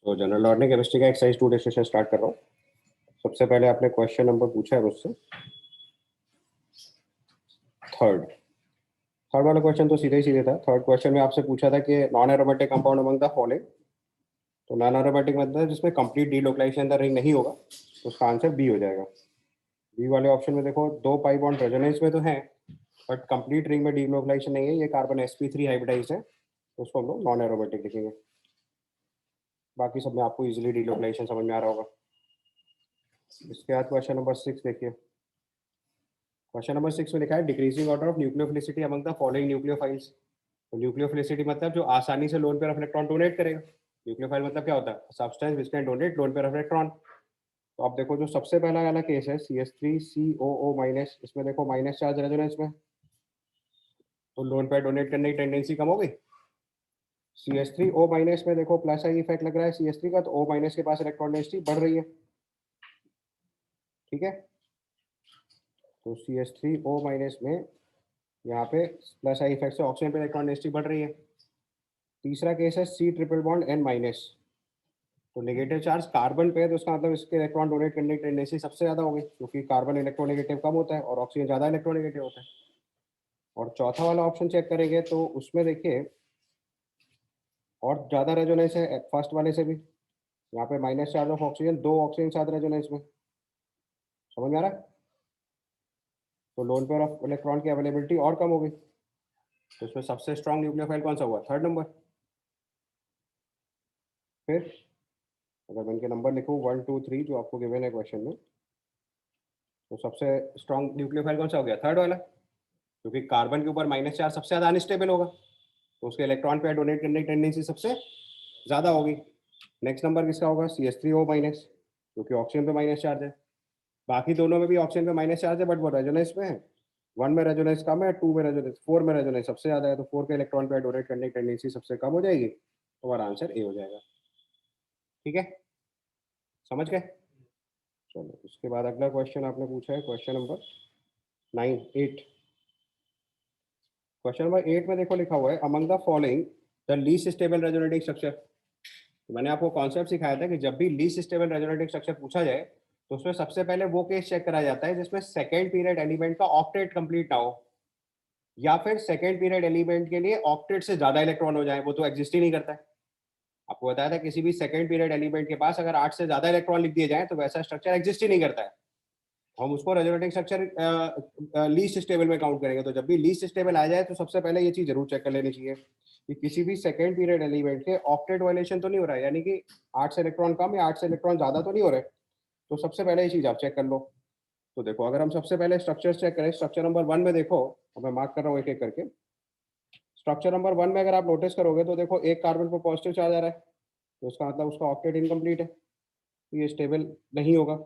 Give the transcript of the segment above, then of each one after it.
तो general knowledge chemistry का exercise 2 discussion start कर रहा हूँ। सबसे पहले आपने क्वेश्चन नंबर पूछा है मुझसे, थर्ड थर्ड वाला क्वेश्चन तो सीधे ही सीधे था। थर्ड क्वेश्चन में आपसे पूछा था कि non aromatic compound among the following. तो नॉन एरोमेटिक मतलब जिसमें कंप्लीट डीलोकलाइजेशन द रिंग नहीं होगा, तो उसका आंसर बी हो जाएगा। बी वाले ऑप्शन में देखो दो पाई बॉन्ड रेजोनेंस में तो है, बट कंप्लीट रिंग में डीलोकलाइजेशन नहीं है, ये कार्बन sp3 हाइब्रिडाइज है, तो उसको हम लोग नॉन एरोमेटिक लिखेंगे। बाकी सब में आपको इजीली डीलोकलाइजेशन समझ में आ रहा होगा। इसके बाद क्वेश्चन नंबर 6 देखिए। क्वेश्चन नंबर 6 में लिखा है decreasing order of nucleophilicity among the following nucleophiles. तो न्यूक्लियोफिलिसिटी मतलब जो आसानी से loan pair of electron donate करेगा। न्यूक्लियोफाइल मतलब क्या होता है? Substance which can donate loan pair of electron. तो आप देखो जो सबसे पहला वाला केस है CH3COO माइनस, इसमें देखो माइनस चार्ज रेजोनेंस में, तो लोन पेयर डोनेट करने की टेंडेंसी कम हो गई। CH3O माइनस में देखो प्लस आई इफेक्ट लग रहा है CH3 का, तो O माइनस के पास इलेक्ट्रॉन डेंसिटी बढ़ रही है। ठीक है, तो CH3O माइनस में यहाँ पे प्लस आई इफेक्ट से ऑक्सीजन पे इलेक्ट्रॉन डेंसिटी बढ़ रही है। तीसरा केस है C triple bond N minus, तो नेगेटिव चार्ज कार्बन पे है, तो उसका मतलब इसके इलेक्ट्रॉन डोनेट करने की टेंडेंसी सबसे ज्यादा होगी, क्योंकि कार्बन इलेक्ट्रोनेगेटिव कम होता है और ऑक्सीजन ज्यादा इलेक्ट्रोनेगेटिव होता है। और चौथा वाला ऑप्शन चेक करेंगे तो उसमें देखिए और ज्यादा रेजोनेंस है फर्स्ट वाले से भी। यहाँ पे माइनस चार्ज ऑफ ऑक्सीजन, दो ऑक्सीजन साथ रेजोनेंस में, समझ में आ रहा है? तो लोन पेयर ऑफ इलेक्ट्रॉन की अवेलेबिलिटी और कम हो गई। तो इसमें सबसे स्ट्रॉन्ग न्यूक्लियोफाइल कौन सा हुआ? Third number. फिर अगर मैं इनके नंबर लिखूँ 1 2 3 जो आपको गिवन है क्वेश्चन में, तो सबसे स्ट्रॉन्ग न्यूक्लियोफाइल कौन सा हो गया? थर्ड वाला, क्योंकि कार्बन के ऊपर माइनस चार्ज सबसे ज्यादा अनस्टेबल होगा, तो उसके इलेक्ट्रॉन पेयर डोनेट करने की टेंडेंसी सबसे ज्यादा होगी। नेक्स्ट नंबर किसका होगा? CH3O माइनस, क्योंकि ऑक्सीजन पे माइनस चार्ज है। बाकी दोनों में भी ऑक्सीजन पे माइनस चार्ज है, बट वो रेजोनेंस में है। 1 में रेजोनेंस कम है, 2 में रेजोनेंस, 4 में रेजोनेंस सबसे ज्यादा है, तो 4 के इलेक्ट्रॉन पेयर डोनेट करने की टेंडेंसी सबसे कम हो जाएगी, तो हमारा आंसर ए हो जाएगा। ठीक है, समझ गए? चलो उसके बाद अगला क्वेश्चन आपने पूछा है क्वेश्चन नंबर 8। क्वेश्चन नंबर 8 में देखो लिखा हुआ है among the following the least stable resonating structure. तो मैंने आपको कॉन्सेप्ट सिखाया था कि जब भी लीस्ट स्टेबल रेजोनेटिंग स्ट्रक्चर पूछा जाए, तो उसमें सबसे पहले वो केस चेक करा जाता है जिसमें सेकेंड पीरियड एलिमेंट का ऑक्टेट कंप्लीट ना हो, या फिर सेकेंड पीरियड एलिमेंट के लिए ऑक्टेट से ज्यादा इलेक्ट्रॉन हो जाए, वो तो एग्जिस्ट ही नहीं करता है। आपको बताया था किसी भी सेकेंड पीरियड एलिमेंट के पास अगर 8 से ज्यादा इलेक्ट्रॉन लिख दिए जाए तो वैसा स्ट्रक्चर एग्जिस्ट ही नहीं करता है। हम उसको रेजोनेटिंग स्ट्रक्चर लीस्ट स्टेबल में काउंट करेंगे। तो जब भी लीस्ट स्टेबल आ जाए तो सबसे पहले ये चीज जरूर चेक कर लेनी चाहिए कि किसी भी सेकेंड पीरियड एलिमेंट के ऑक्टेट वायलेशन तो नहीं हो रहा है, यानी कि 8 से इलेक्ट्रॉन कम या 8 से इलेक्ट्रॉन ज्यादा तो नहीं हो रहे। तो सबसे पहले ये चीज आप चेक कर लो। तो देखो अगर हम सबसे पहले स्ट्रक्चर चेक करें, स्ट्रक्चर नंबर 1 में देखो, अब मैं मार्क कर रहा हूँ एक एक करके। स्ट्रक्चर नंबर 1 में अगर आप नोटिस करोगे तो देखो एक कार्बन पर पॉजिटिव चार्ज आ रहा है, तो इसका मतलब उसका ऑक्टेट इनकम्प्लीट है, तो ये स्टेबल नहीं होगा।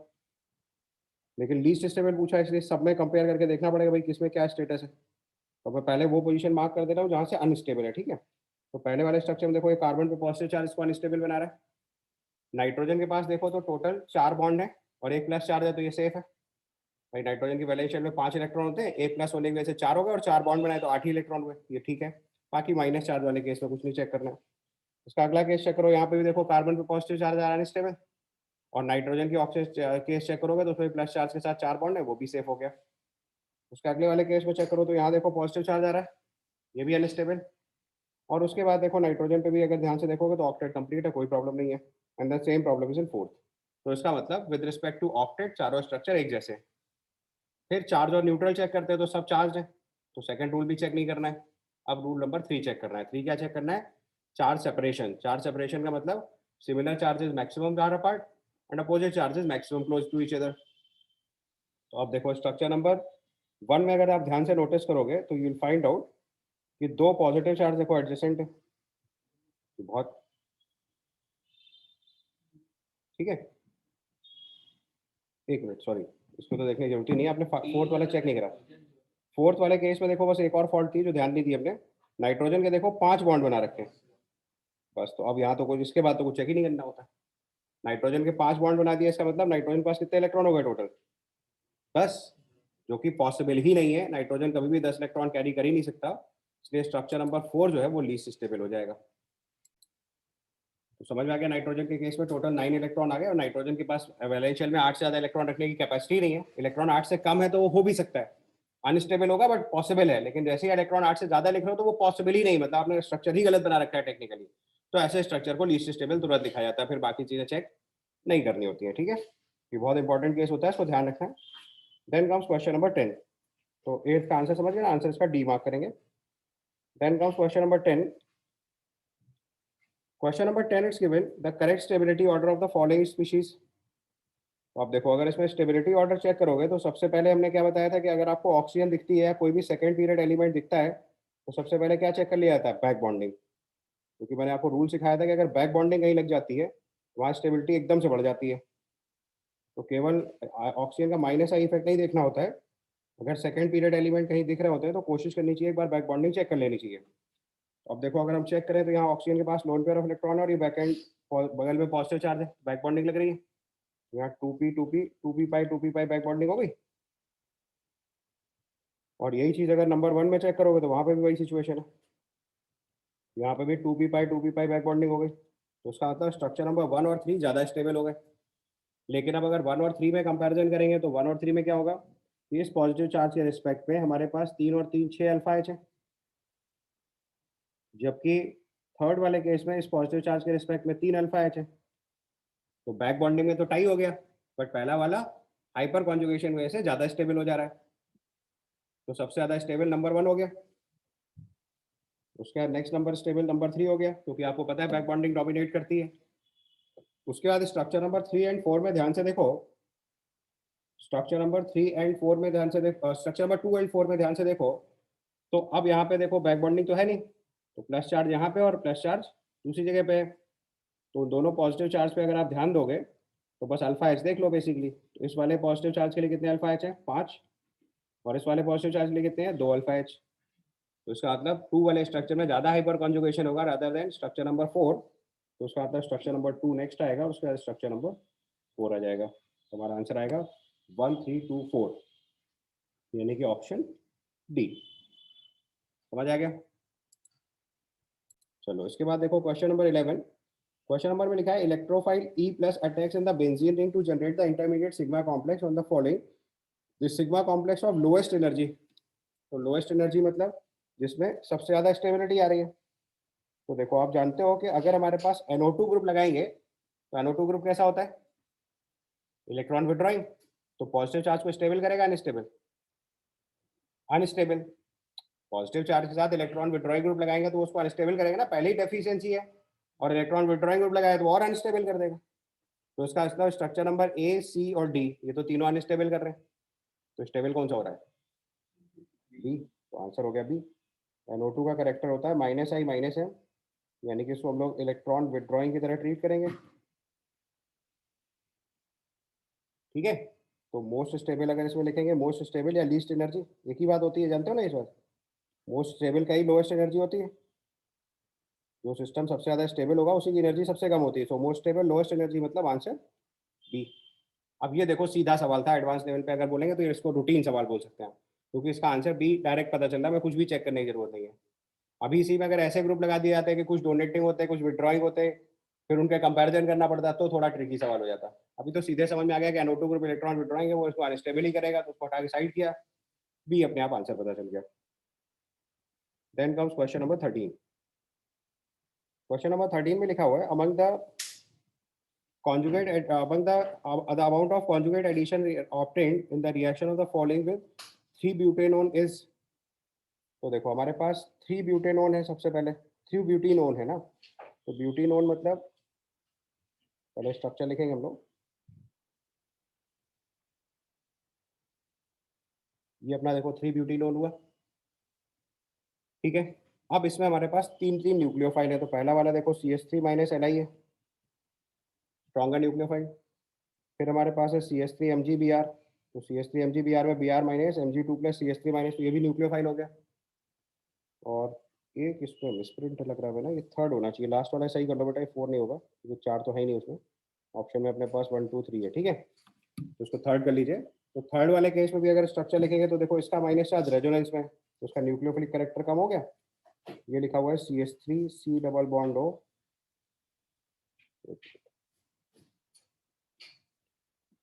लेकिन लीस्ट स्टेबल पूछा है, इसलिए सब में कंपेयर करके देखना पड़ेगा भाई किसमें क्या स्टेटस है। तो मैं पहले वो पोजीशन मार्क कर दे रहा हूँ जहाँ से अनस्टेबल है। ठीक है, तो पहले वाले स्ट्रक्चर में देखो ये कार्बन पे पॉजिटिव चार्ज इसको अनस्टेबल बना रहा है। नाइट्रोजन के पास देखो तो टोटल 4 बॉन्ड है और एक प्लस चार्ज है, तो ये सेफ है भाई। नाइट्रोजन की वैलेंस शेल में 5 इलेक्ट्रॉन होते हैं, एक प्लस होने की वजह से 4 हो गए और 4 बॉन्ड बनाए तो 8 ही इलेक्ट्रॉन हुए, ये ठीक है। बाकी माइनस चार्ज वाले केस में कुछ नहीं चेक करना है। उसका अगला केस चेक करो, यहाँ पे भी देखो कार्बन पे पॉजिटिव चार्ज आ रहा है अनस्टेबल, और नाइट्रोजन की ऑक्सीजन केस चेक करोगे तो उसमें प्लस चार्ज के साथ 4 बॉन्ड है, वो भी सेफ हो गया। उसके अगले वाले केस में चेक करो तो यहाँ देखो पॉजिटिव चार्ज आ रहा है, ये भी अनस्टेबल। और उसके बाद देखो नाइट्रोजन पे भी अगर ध्यान से देखोगे तो ऑक्टेट कंप्लीट है, कोई प्रॉब्लम नहीं है। And the same problem is in fourth. तो इसका मतलब विद रिस्पेक्ट टू ऑक्टेट चारों स्ट्रक्चर एक जैसे हैं। फिर चार्ज और न्यूट्रल चेक करते हैं तो सब चार्ज है, तो सेकंड रूल भी चेक नहीं करना है। अब रूल नंबर 3 चेक करना है। 3 क्या चेक करना है? Charge separation. चार्ज सेपरेशन का मतलब similar charges maximum far apart and opposite charges maximum close to each other. तो अब देखो स्ट्रक्चर नंबर 1 में अगर आप ध्यान से नोटिस करोगे तो यू विल फाइंड आउट कि दो पॉजिटिव चार्ज देखो एडजेसेंट है, बहुत ठीक है। एक मिनट सॉरी, इसको तो देखने की जरूरत ही नहीं है, आपने फोर्थ वाला चेक नहीं करा। फोर्थ वाले केस में देखो बस एक और फॉल्ट थी जो ध्यान नहीं दी हमने। नाइट्रोजन के देखो 5 बॉन्ड बना रखे हैं बस, तो अब यहाँ तो कुछ इसके बाद तो कुछ चेक ही नहीं करना होता। नाइट्रोजन के 5 बॉन्ड बना दिए, इसका मतलब नाइट्रोजन के पास कितने इलेक्ट्रॉन हो गए टोटल? 10, जो कि पॉसिबल ही नहीं है। नाइट्रोजन कभी भी 10 इलेक्ट्रॉन कैरी कर ही नहीं सकता, इसलिए स्ट्रक्चर नंबर 4 जो है वो लीस्ट स्टेबल हो जाएगा। तो समझ में आ गया, नाइट्रोजन के केस में टोटल 9 इलेक्ट्रॉन आ गए और नाइट्रोजन के पास वैलेंस शेल में 8 से ज़्यादा इलेक्ट्रॉन रखने की कैपेसिटी नहीं है। इलेक्ट्रॉन 8 से कम है तो वो हो भी सकता है, अनस्टेबल होगा बट पॉसिबल है, लेकिन जैसे ही इलेक्ट्रॉन 8 से ज़्यादा लिख रहे हो तो वो पॉसिबल ही नहीं, मतलब आपने स्ट्रक्चर ही गलत बना रखा है टेक्निकली। तो ऐसे स्ट्रक्चर को लीस्ट स्टेबल तुरंत दिखाया जाता है, फिर बाकी चीज़ें चेक नहीं करनी होती है। ठीक है, ये बहुत इंपॉर्टेंट केस होता है, इसको ध्यान रखना है। Then comes question number 10। तो 8 का आंसर समझ गए ना, आंसर इसका डी मार्क करेंगे। Then comes question number 10। Question number 10 is given the correct stability order of the following species. तो आप देखो, अगर इसमें स्टेबिलिटी ऑर्डर चेक करोगे तो सबसे पहले हमने क्या बताया था कि अगर आपको ऑक्सीजन दिखती है, कोई भी सेकंड पीरियड एलिमेंट दिखता है, तो सबसे पहले क्या चेक कर लिया जाता है, बैक बॉन्डिंग। क्योंकि मैंने आपको रूल सिखाया था कि अगर बैक बॉन्डिंग कहीं लग जाती है तो वहाँ स्टेबिलिटी एकदम से बढ़ जाती है। तो केवल ऑक्सीजन का माइनस आई इफेक्ट नहीं देखना होता है, अगर सेकंड पीरियड एलिमेंट कहीं दिख रहे होते हैं तो कोशिश करनी चाहिए एक बार बैक बॉन्डिंग चेक कर लेनी चाहिए। तो अब देखो, अगर हम चेक करें तो यहाँ ऑक्सीजन के पास लोन पेयर ऑफ इलेक्ट्रॉन है और ये बैक एंड बगल में पॉजिटिव चार्ज है, बैक बॉन्डिंग लग रही है। यहाँ 2p पाई बैक बॉन्डिंग हो गई। और यही चीज़ अगर नंबर 1 में चेक करोगे तो वहाँ पे भी वही सिचुएशन है, यहाँ पे भी 2p पाई बैक बॉन्डिंग हो गई। तो उसका मतलब स्ट्रक्चर नंबर 1 और 3 ज़्यादा स्टेबल हो गए। लेकिन अब अगर 1 और 3 में कंपैरिजन करेंगे तो 1 और 3 में क्या होगा, इस पॉजिटिव चार्ज के रिस्पेक्ट में हमारे पास 3 और 3 6 अल्फा एच है, जबकि थर्ड वाले केस में इस पॉजिटिव चार्ज के रिस्पेक्ट में 3 अल्फा एच है। तो बैक बॉन्डिंग में तो टाई हो गया, बट पहला वाला हाइपर कॉन्जुगेशन वजह से ज़्यादा स्टेबल हो जा रहा है। तो सबसे ज़्यादा स्टेबल नंबर 1 हो गया, उसके बाद नेक्स्ट नंबर स्टेबल नंबर 3 हो गया, क्योंकि आपको पता है बैक बॉन्डिंग डोमिनेट करती है। उसके बाद स्ट्रक्चर नंबर 3 एंड 4 में ध्यान से देखो, स्ट्रक्चर नंबर 3 एंड 4 में ध्यान से देखो, स्ट्रक्चर नंबर 2 एंड 4 में ध्यान से देखो। तो अब यहाँ पे देखो बैक बॉन्डिंग तो है नहीं, तो प्लस चार्ज यहाँ पे और प्लस चार्ज दूसरी जगह पे है। तो दोनों पॉजिटिव चार्ज पे अगर आप ध्यान दोगे तो बस अल्फा एच देख लो बेसिकली। तो इस वाले पॉजिटिव चार्ज के लिए कितने अल्फा एच है, 5, और इस वाले पॉजिटिव चार्ज के लिए कितने हैं, 2 अल्फा एच। तो इसका मतलब 2 वाले स्ट्रक्चर में ज़्यादा हाइपर कॉन्जुगेशन होगा रादर देन स्ट्रक्चर नंबर 4। तो उसका मतलब स्ट्रक्चर नंबर 2 नेक्स्ट आएगा और उसके बाद स्ट्रक्चर नंबर 4 आ जाएगा। तो हमारा आंसर आएगा 1 3 2 4, यानी कि ऑप्शन डी। समझ आ गया। चलो इसके बाद देखो क्वेश्चन नंबर 11। क्वेश्चन नंबर में लिखा है electrophile E plus attacks in the benzene ring to generate the intermediate sigma complex on the following, this sigma complex of lowest energy. तो लोएस्ट एनर्जी मतलब जिसमें सबसे ज्यादा स्टेबिलिटी आ रही है। तो देखो, आप जानते हो कि अगर हमारे पास NO2 ग्रुप लगाएंगे तो NO2 ग्रुप कैसा होता है, इलेक्ट्रॉन विड्रॉइंग। तो पॉजिटिव चार्ज को स्टेबल करेगा, अनस्टेबल, अनस्टेबल। पॉजिटिव चार्ज के साथ इलेक्ट्रॉन विड्रॉइंग ग्रुप लगाएंगे तो उसको अनस्टेबल करेगा ना, पहले ही डेफिशिएंसी है, और इलेक्ट्रॉन विड्रॉइंग ग्रुप लगाए तो और अनस्टेबल कर देगा। तो इसका मतलब स्ट्रक्चर नंबर ए, सी और डी ये तो तीनों अनस्टेबल कर रहे हैं। तो स्टेबल कौन सा हो रहा है, बी। तो आंसर हो गया बी। NO2 का करेक्टर होता है माइनस आई माइनस एम, यानी कि इसको हम लोग इलेक्ट्रॉन विड्रॉइंग की तरह ट्रीट करेंगे। ठीक है, तो मोस्ट स्टेबल अगर इसमें लिखेंगे मोस्ट स्टेबल या लीस्ट एनर्जी, एक ही बात होती है, जानते हो ना इस बात। मोस्ट स्टेबल का ही लोएस्ट एनर्जी होती है, जो सिस्टम सबसे ज्यादा स्टेबल होगा उसी की एनर्जी सबसे कम होती है। So most stable lowest energy मतलब आंसर बी। अब ये देखो सीधा सवाल था, एडवांस लेवल पे अगर बोलेंगे तो इसको रूटीन सवाल बोल सकते हैं, क्योंकि इसका आंसर बी डायरेक्ट पता चल रहा है, मैं कुछ भी चेक करने की जरूरत नहीं है। अभी इसी में अगर ऐसे ग्रुप लगा दिए जाते हैं कि कुछ डोनेटिंग होते हैं कुछ विड्रॉइंग होते हैं, फिर उनका कंपैरिजन करना पड़ता तो थोड़ा ट्रिकी सवाल हो जाता। अभी तो सीधे समझ में आ गया कि NO2 ग्रुप इलेक्ट्रॉन विड्रॉइंग है, वो इसको अनस्टेबल ही करेगा, तो उसको हटा के साइड किया, बी अपने आप आंसर पता चल गया। Then comes question number 13। Question number 13 में लिखा हुआ है among the conjugate among the amount of conjugate addition obtained in the reaction of the following with 3-butanone is। तो देखो हमारे पास 3-butanone है, सबसे पहले 3-butenone है ना। तो ब्यूटेनोन मतलब पहले स्ट्रक्चर लिखेंगे हम लोग, ये अपना देखो 3-butenone हुआ। ठीक है, अब इसमें हमारे पास तीन तीन न्यूक्लियोफाइल है। तो पहला वाला देखो CH3 माइनस Li है, स्ट्रॉन्गर न्यूक्लियोफाइल। फिर हमारे पास है CH3 Mg Br, तो CH3 Mg Br में Br minus Mg2 plus CH3 minus, तो ये भी न्यूक्लियोफाइल हो गया। और एक इसमें मिसप्रिंट लग रहा है ना, ये थर्ड होना चाहिए, लास्ट वाला सही कर लो बेटा, ये 4 नहीं होगा क्योंकि 4 तो है ही नहीं उसमें, ऑप्शन में अपने पास 1 2 3 है। ठीक है, तो उसको थर्ड कर लीजिए। तो थर्ड वाले केस में भी अगर स्ट्रक्चर लिखेंगे तो देखो इसका माइनस चार्ज रेजोनेंस में, तो उसका न्यूक्लियोफिलिक करेक्टर कम हो गया। ये लिखा हुआ है CH3 C double bond O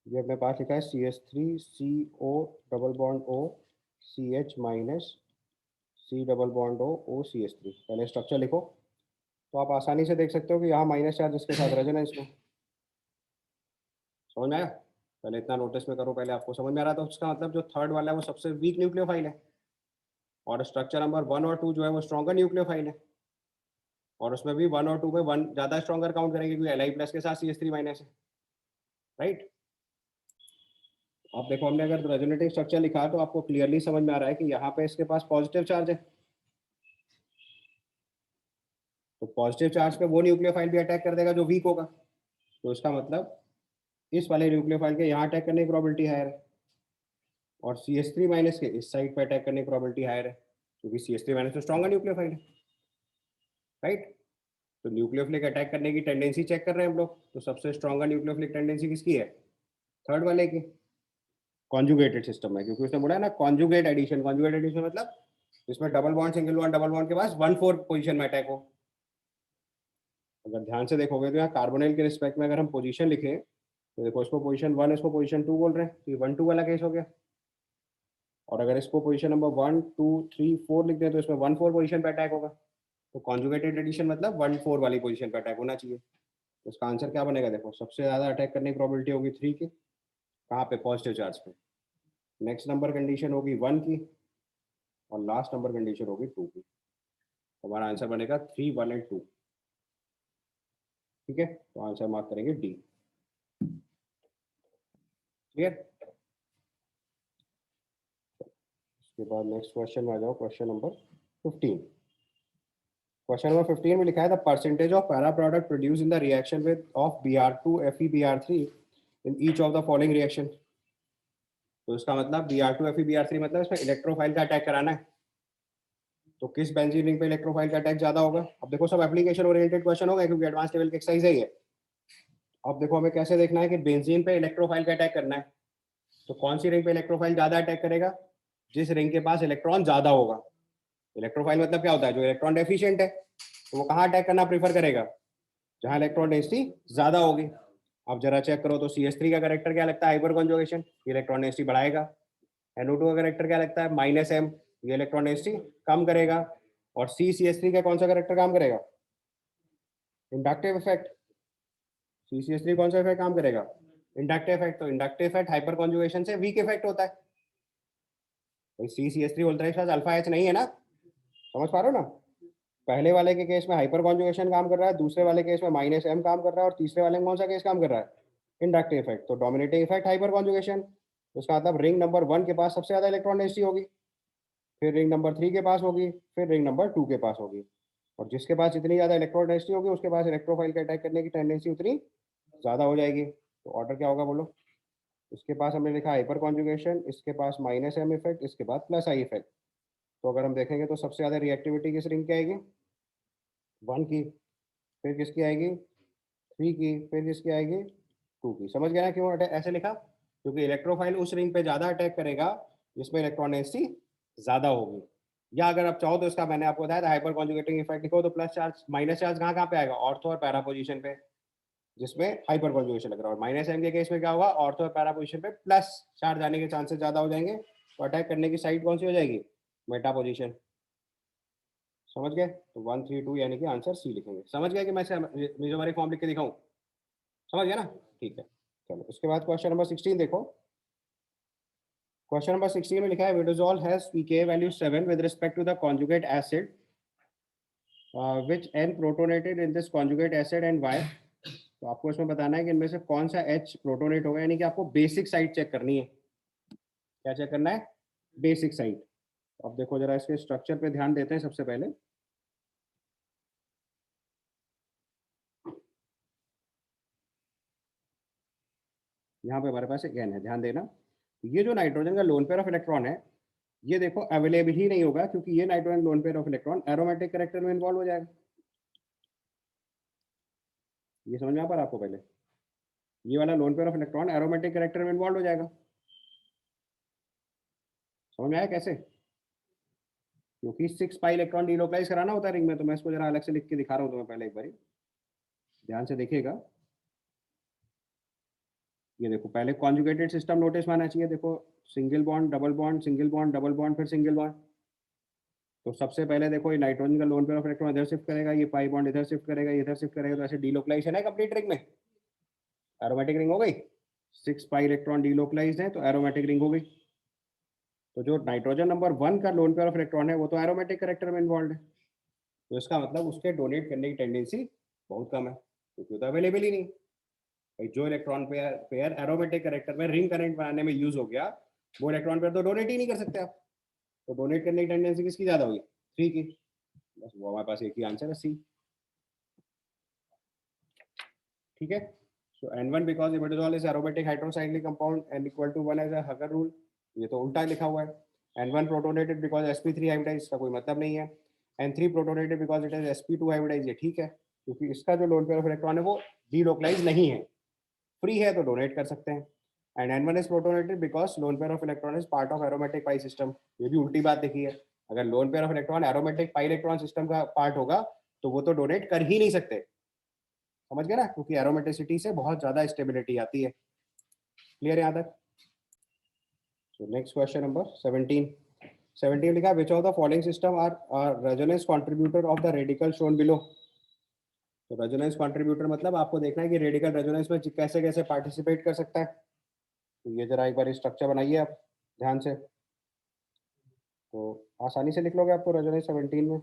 ये अपने पास लिखा है CH3CO double bond O CH minus C double bond O CH3। पहले स्ट्रक्चर लिखो तो आप आसानी से देख सकते हो कि यहाँ माइनस चार्ज इसके साथ रेजोनेंस में। समझ में आया? पहले इतना नोटिस में करो, पहले आपको समझ में आ रहा था। उसका मतलब जो थर्ड वाला है वो सबसे वीक न्यूक्लियोफाइल है, और स्ट्रक्चर नंबर 1 और 2 जो है वो स्ट्रॉन्गर न्यूक्लियोफाइल है, और उसमें भी 1 और 2 में 1 ज़्यादा स्ट्रॉन्गर काउंट करेंगे क्योंकि Li प्लस के साथ CH3 माइनस है, राइट। अब देखो हमने अगर रेजोनेटिव स्ट्रक्चर लिखा तो आपको क्लियरली समझ में आ रहा है कि यहाँ पे इसके पास पॉजिटिव चार्ज है, तो पॉजिटिव चार्ज पे वो न्यूक्लियोफाइल भी अटैक कर देगा जो वीक होगा। तो इसका मतलब इस वाले न्यूक्लियोफाइल के यहाँ अटैक करने की प्रोबेबिलिटी हायर है, और CH3 माइनस के इस साइड पे अटैक करने की प्रोबेबिलिटी हायर है क्योंकि CH3 माइनस तो स्ट्रॉन्गर न्यूक्लियोफाइल है, राइट। तो न्यूक्लियोफिलिक अटैक करने की टेंडेंसी चेक कर रहे हैं हम लोग, तो सबसे स्ट्रॉन्गर न्यूक्लियोफिलिक टेंडेंसी किसकी है? थर्ड वाले की, कॉन्जुगेटेड सिस्टम में, क्योंकि उसने बोला है ना कॉन्जुगेट एडिशन। कॉन्जुगेट एडिशन मतलब इसमें double bond single bond double bond के पास 1/4 पोजीशन में अटैक हो। अगर ध्यान से देखोगे तो यहाँ कार्बोनिल के रिस्पेक्ट में अगर हम पोजीशन लिखें तो देखो इसको पोजीशन 1, इसको पोजीशन 2 बोल रहे हैं, तो ये 1-2 वाला केस हो गया। और अगर इसको पोजीशन नंबर 1, 2, 3, 4 लिख दें तो इसमें 1/4 पोजीशन पे अटैक होगा। तो कॉन्जुगेटेड एडिशन मतलब 1/4 वाली पोजीशन पे अटैक होना चाहिए। तो इसका आंसर क्या बनेगा? देखो सबसे ज़्यादा अटैक करने की प्रोबेबिलिटी होगी 3 की, कहाँ पे? पॉजिटिव चार्ज पे। नेक्स्ट नंबर कंडीशन होगी 1 की, और लास्ट नंबर कंडीशन होगी 2 की। हमारा आंसर बनेगा 3, 1 एंड 2। ठीक है, तो आंसर मार्क करेंगे डी। क्लियर? इसके बाद नेक्स्ट क्वेश्चन में आ जाओ, क्वेश्चन नंबर 15। क्वेश्चन नंबर 15 में लिखा है the percentage of para product produce in the reaction with of Br2 FeBr3 in each of the following reaction. तो इसका मतलब Br2 FeBr3 मतलब इसमें इलेक्ट्रोफाइल का अटैक कराना है, तो किस बेंजीन रिंग पे इलेक्ट्रोफाइल का अटैक ज्यादा होगा? अब देखो सब एप्लीकेशन ओरिएंटेड क्वेश्चन होगा क्योंकि एडवांस लेवल की एक्सरसाइज है ये। अब देखो हमें कैसे देखना है कि बेंजीन पे इलेक्ट्रोफाइल का अटैक करना है, तो कौन सी रिंग पे इलेक्ट्रोफाइल ज्यादा अटैक करेगा? जिस रिंग के पास इलेक्ट्रॉन ज्यादा होगा। इलेक्ट्रोफाइल मतलब क्या होता है? जो इलेक्ट्रॉन डेफिशिएंट है, तो वो कहाँ अटैक करना प्रीफर करेगा? जहाँ इलेक्ट्रॉन डेंसिटी ज्यादा होगी। अब जरा चेक करो तो CH3 का करेक्टर क्या लगता है? हाइपर कॉन्जुगेशन, इलेक्ट्रॉन डेंसिटी बढ़ाएगा। NO2 का करेक्टर क्या लगता है? -m, ये इलेक्ट्रॉन डेंसिटी कम करेगा। और CCH3 का कौन सा करेक्टर काम करेगा? Inductive effect. CCH3 कौन सा इफेक्ट काम करेगा? Inductive effect. तो इंडक्टिव इफेक्ट हाइपर कॉन्जुगेशन से वीक इफेक्ट होता है। CCH3 अल्ट्रा अल्फा H नहीं है ना, समझ पा रहे हो ना? पहले वाले के केस में हाइपर कॉन्जुगेशन काम कर रहा है, दूसरे वाले केस में -m काम कर रहा है, और तीसरे वाले में कौन सा केस काम कर रहा है? Inductive effect. तो डोमिनेटिंग इफेक्ट हाइपर कॉन्जुगेशन, उसका मतलब रिंग नंबर 1 के पास सबसे ज्यादा इलेक्ट्रॉन डेंसिटी होगी, फिर रिंग नंबर 3 के पास होगी, फिर रिंग नंबर 2 के पास होगी। और जिसके पास जितनी ज्यादा इलेक्ट्रॉन डेंसिटी होगी उसके पास इलेक्ट्रोफाइल के अटैक करने की टेंडेंसी उतनी ज्यादा हो जाएगी। तो ऑर्डर क्या होगा बोलो? इसके पास हमने लिखा हाइपर कॉन्जुगेशन, इसके पास -m इफेक्ट, इसके बाद +I इफेक्ट। तो अगर हम देखेंगे तो सबसे ज्यादा रिएक्टिविटी किस रिंग की आएगी? 1 की। फिर किसकी आएगी? 3 की। फिर किसकी आएगी? 2 की। समझ गया ना क्यों ऐसे लिखा? क्योंकि इलेक्ट्रोफाइल उस रिंग पे ज्यादा अटैक करेगा जिसमें इलेक्ट्रॉन डेंसिटी ज्यादा होगी। या अगर आप चाहो तो इसका मैंने आपको बताया था हाइपर कॉन्जुगेटिंग इफेक्ट लिखो तो प्लस चार्ज माइनस चार्ज कहाँ कहाँ पे आएगा? ऑर्थो और पैरा पोजीशन पे, जिसमें हाइपर कॉन्जुगेशन लग रहा है। और -m के केस में क्या होगा? ऑर्थो और पैरा पोजीशन पे प्लस चार्ज आने के चांसेस ज्यादा हो जाएंगे, तो अटैक करने की साइड कौन सी हो जाएगी? Meta position. समझ गए? तो 1, 3, 2 यानी कि आंसर सी लिखेंगे। समझ गए कि मैं मेजोमेरिक फॉर्म लिख के दिखाऊं? समझ गया ना? ठीक है, चलो उसके बाद क्वेश्चन नंबर 16 देखो। क्वेश्चन नंबर 16 में लिखा है विडोजॉल has pK value 7 with respect to the conjugate acid which n protonated in this conjugate acid and why। तो आपको इसमें बताना है कि इनमें से कौन सा H प्रोटोनेट होगा, यानी कि आपको बेसिक साइट चेक करनी है। क्या चेक करना है? Basic site. अब देखो जरा इसके स्ट्रक्चर पे ध्यान देते हैं सबसे पहले। यहाँ पे हमारे पास एक n है, ध्यान देना। ये जो नाइट्रोजन का लोन पेयर ऑफ इलेक्ट्रॉन है, ये देखो अवेलेबल ही नहीं होगा क्योंकि ये nitrogen loan pair of electron aromatic character में इन्वॉल्व हो जाएगा। ये समझ में आ पा रहा आपको? पहले ये वाला loan pair of electron aromatic character में इन्वॉल्व हो जाएगा। समझ में आया कैसे? क्योंकि 6 पाई इलेक्ट्रॉन डीलोकलाइज कराना होता है रिंग में। तो मैं इसको जरा अलग से लिख के दिखा रहा हूँ तुम्हें पहले एक बार। ध्यान से देखिएगा, ये देखो पहले कॉन्जुगेटेड सिस्टम नोटिस मानना चाहिए, देखो single bond double bond single bond double bond फिर सिंगल बॉन्ड। तो सबसे पहले देखो ये नाइट्रोजन का लोन पेयर ऑफ इलेक्ट्रॉन इधर शिफ्ट करेगा, ये पाई बॉन्ड इधर शिफ्ट करेगा, ये इधर शिफ्ट करेगा, तो ऐसे डीलोकलाइजेशन है कंप्लीट रिंग में, एरोमेटिक रिंग हो गई। 6 पाई इलेक्ट्रॉन डीलोकलाइज्ड है तो एरोमेटिक रिंग हो गई। तो जो नाइट्रोजन नंबर 1 का लोन पेयर ऑफ इलेक्ट्रॉन है वो तो एरोमेटिक करेक्टर में इन्वॉल्व है, तो इसका मतलब उसके डोनेट करने की टेंडेंसी बहुत कम है, क्योंकि तो अवेलेबल ही नहीं भाई। जो electron pair pair aromatic character में रिंग करंट बनाने में यूज हो गया, वो इलेक्ट्रॉन पेयर तो डोनेट ही नहीं कर सकते आप। तो डोनेट करने की टेंडेंसी किसकी ज्यादा होगी? 3 की। बस वो हमारे पास एक ही आंसर है, सी। ठीक है। So N1 because imidazole is aromatic hydrocyclic compound, N equal to 1 as a Huckel rule. ये तो उल्टा लिखा हुआ है। N1 protonated because sp3 hybridise, का कोई मतलब नहीं है। N3 protonated because it is sp2 hybridize, ये ठीक है, क्योंकि इसका जो लोन पेयर ऑफ इलेक्ट्रॉन है वो डीलोकलाइज नहीं है, फ्री है, तो डोनेट कर सकते हैं। And N1 is protonated because loan pair of electron is part of aromatic pi system. ये भी उल्टी बात देखी है, अगर loan pair of electron aromatic pi electron system का पार्ट होगा तो वो तो डोनेट कर ही नहीं सकते, समझ गए ना, क्योंकि एरोमेटिसिटी से बहुत ज्यादा स्टेबिलिटी आती है। क्लियर है यहाँ तक? सो नेक्स्ट क्वेश्चन नंबर 17 लिखा, विच of the following system R resonance contributor of the radical shown below. तो रेजोनेंस कंट्रीब्यूटर मतलब आपको देखना है कि रेडिकल रेजोनेंस में कैसे कैसे पार्टिसिपेट कर सकता है। तो ये जरा एक बार स्ट्रक्चर बनाइए आप ध्यान से, तो आसानी से लिख लोगे आपको रेजोनेंस 17 में,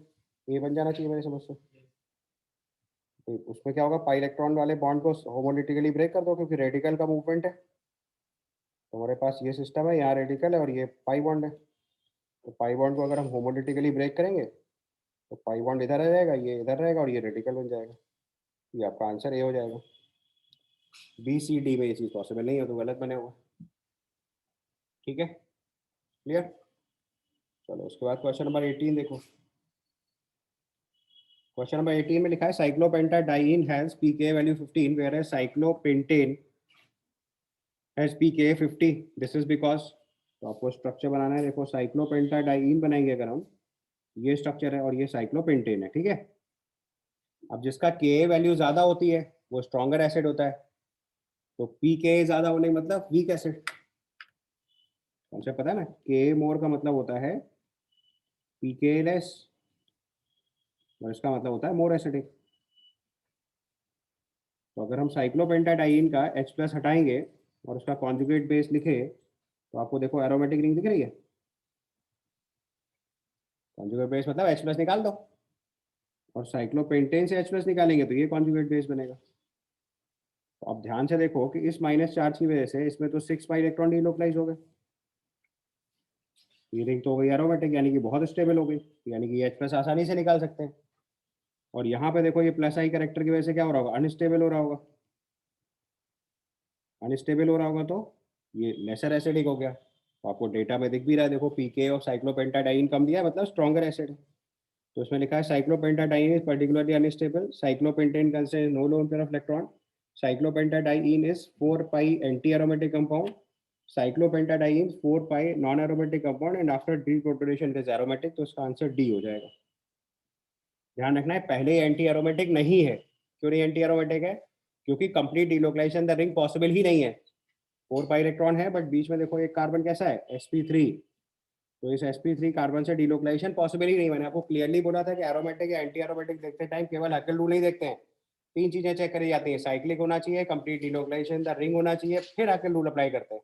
ये बन जाना चाहिए मेरी समझ से। तो उसमें क्या होगा, पाई इलेक्ट्रॉन वाले बॉन्ड को होमोलिटिकली ब्रेक कर दो, क्योंकि रेडिकल का मूवमेंट है। तो हमारे पास ये सिस्टम है, यहाँ रेडिकल है और ये पाई बॉन्ड है। तो पाई बॉन्ड को अगर हम होमोलिटिकली ब्रेक करेंगे तो पाई बॉन्ड इधर आ जाएगा, ये इधर रहेगा और ये रेडिकल बन जाएगा। ये आपका आंसर ए हो जाएगा। बी सी डी में ये चीज़ पॉसिबल नहीं है तो गलत बने हुआ। ठीक है, क्लियर। चलो उसके बाद क्वेश्चन नंबर 18 देखो। क्वेश्चन नंबर 18 में लिखा है, cyclopentadiene has pK value 15 whereas है cyclopentane has pK 50। This is because, तो आपको स्ट्रक्चर बनाना है, देखो साइक्लोपेंटाडाइइन बनाएंगे अगर हम, ये स्ट्रक्चर है और ये साइक्लोपेंटेन है, ठीक है। अब जिसका के वैल्यू ज्यादा होती है वो स्ट्रॉन्गर एसिड होता है, तो पी के ज्यादा होने का मतलब वीक एसिड। कॉन्सेप्ट पता है ना, के मोर का मतलब होता है पी के लेस, और इसका मतलब होता है मोर एसिडिक। तो अगर हम साइक्लोपेंटाडाइइन का H प्लस हटाएंगे और उसका कॉन्जुगेट बेस लिखे, तो आपको देखो एरोमेटिक रिंग दिख रही है। कॉन्जुगेट बेस मतलब H प्लस निकाल दो, और साइक्लोपेंटेन से H प्लस निकालेंगे तो ये कॉन्जुगेट बेस बनेगा। तो अब ध्यान से देखो कि इस माइनस चार्ज की वजह से इसमें तो 6 पाई इलेक्ट्रॉन डीलोकलाइज हो गए, ये रिंग तो हो गई एरोमेटिक, यानी कि बहुत स्टेबल हो गई, यानी कि H प्लस आसानी से निकाल सकते हैं। और यहाँ पे देखो ये प्लस आई करेक्टर की वजह से क्या हो रहा होगा, अनस्टेबल हो रहा होगा। अनस्टेबल हो रहा होगा तो ये लेसर एसिडिक हो गया। तो आपको डेटा में दिख भी रहा है, देखो पीके ऑफ साइक्लोपेंटाडाइन कम दिया है, मतलब स्ट्रॉन्गर एसिड है। तो इसमें लिखा है cyclopentadiene is particularly unstable, cyclopentane consist no lone pair of electron, cyclopentadiene is 4 pi anti aromatic compound, cyclopentadiene 4 pi non aromatic compound and after deprotonation it is aromatic. तो इसका आंसर डी हो जाएगा। ध्यान रखना है पहले एंटी एरोमेटिक नहीं है। क्यों नहीं एंटी एरोमेटिक है? क्योंकि complete delocalisation the ring possible ही नहीं है। 4 पाई इलेक्ट्रॉन है बट बीच में देखो एक कार्बन कैसा है, sp3। तो इस sp3 कार्बन से डिलोकलाइजेशन पॉसिबल ही नहीं। मैंने आपको क्लियरली बोला था कि एरोमेटिक या एंटी एरोमेटिक देखते टाइम केवल हैकेल रूल नहीं देखते हैं, 3 चीजें चेक करी जाती है, साइक्लिक होना चाहिए, कंप्लीट डिलोकलाइजेशन द रिंग होना चाहिए, फिर हैकेल रूल अप्लाई करते हैं।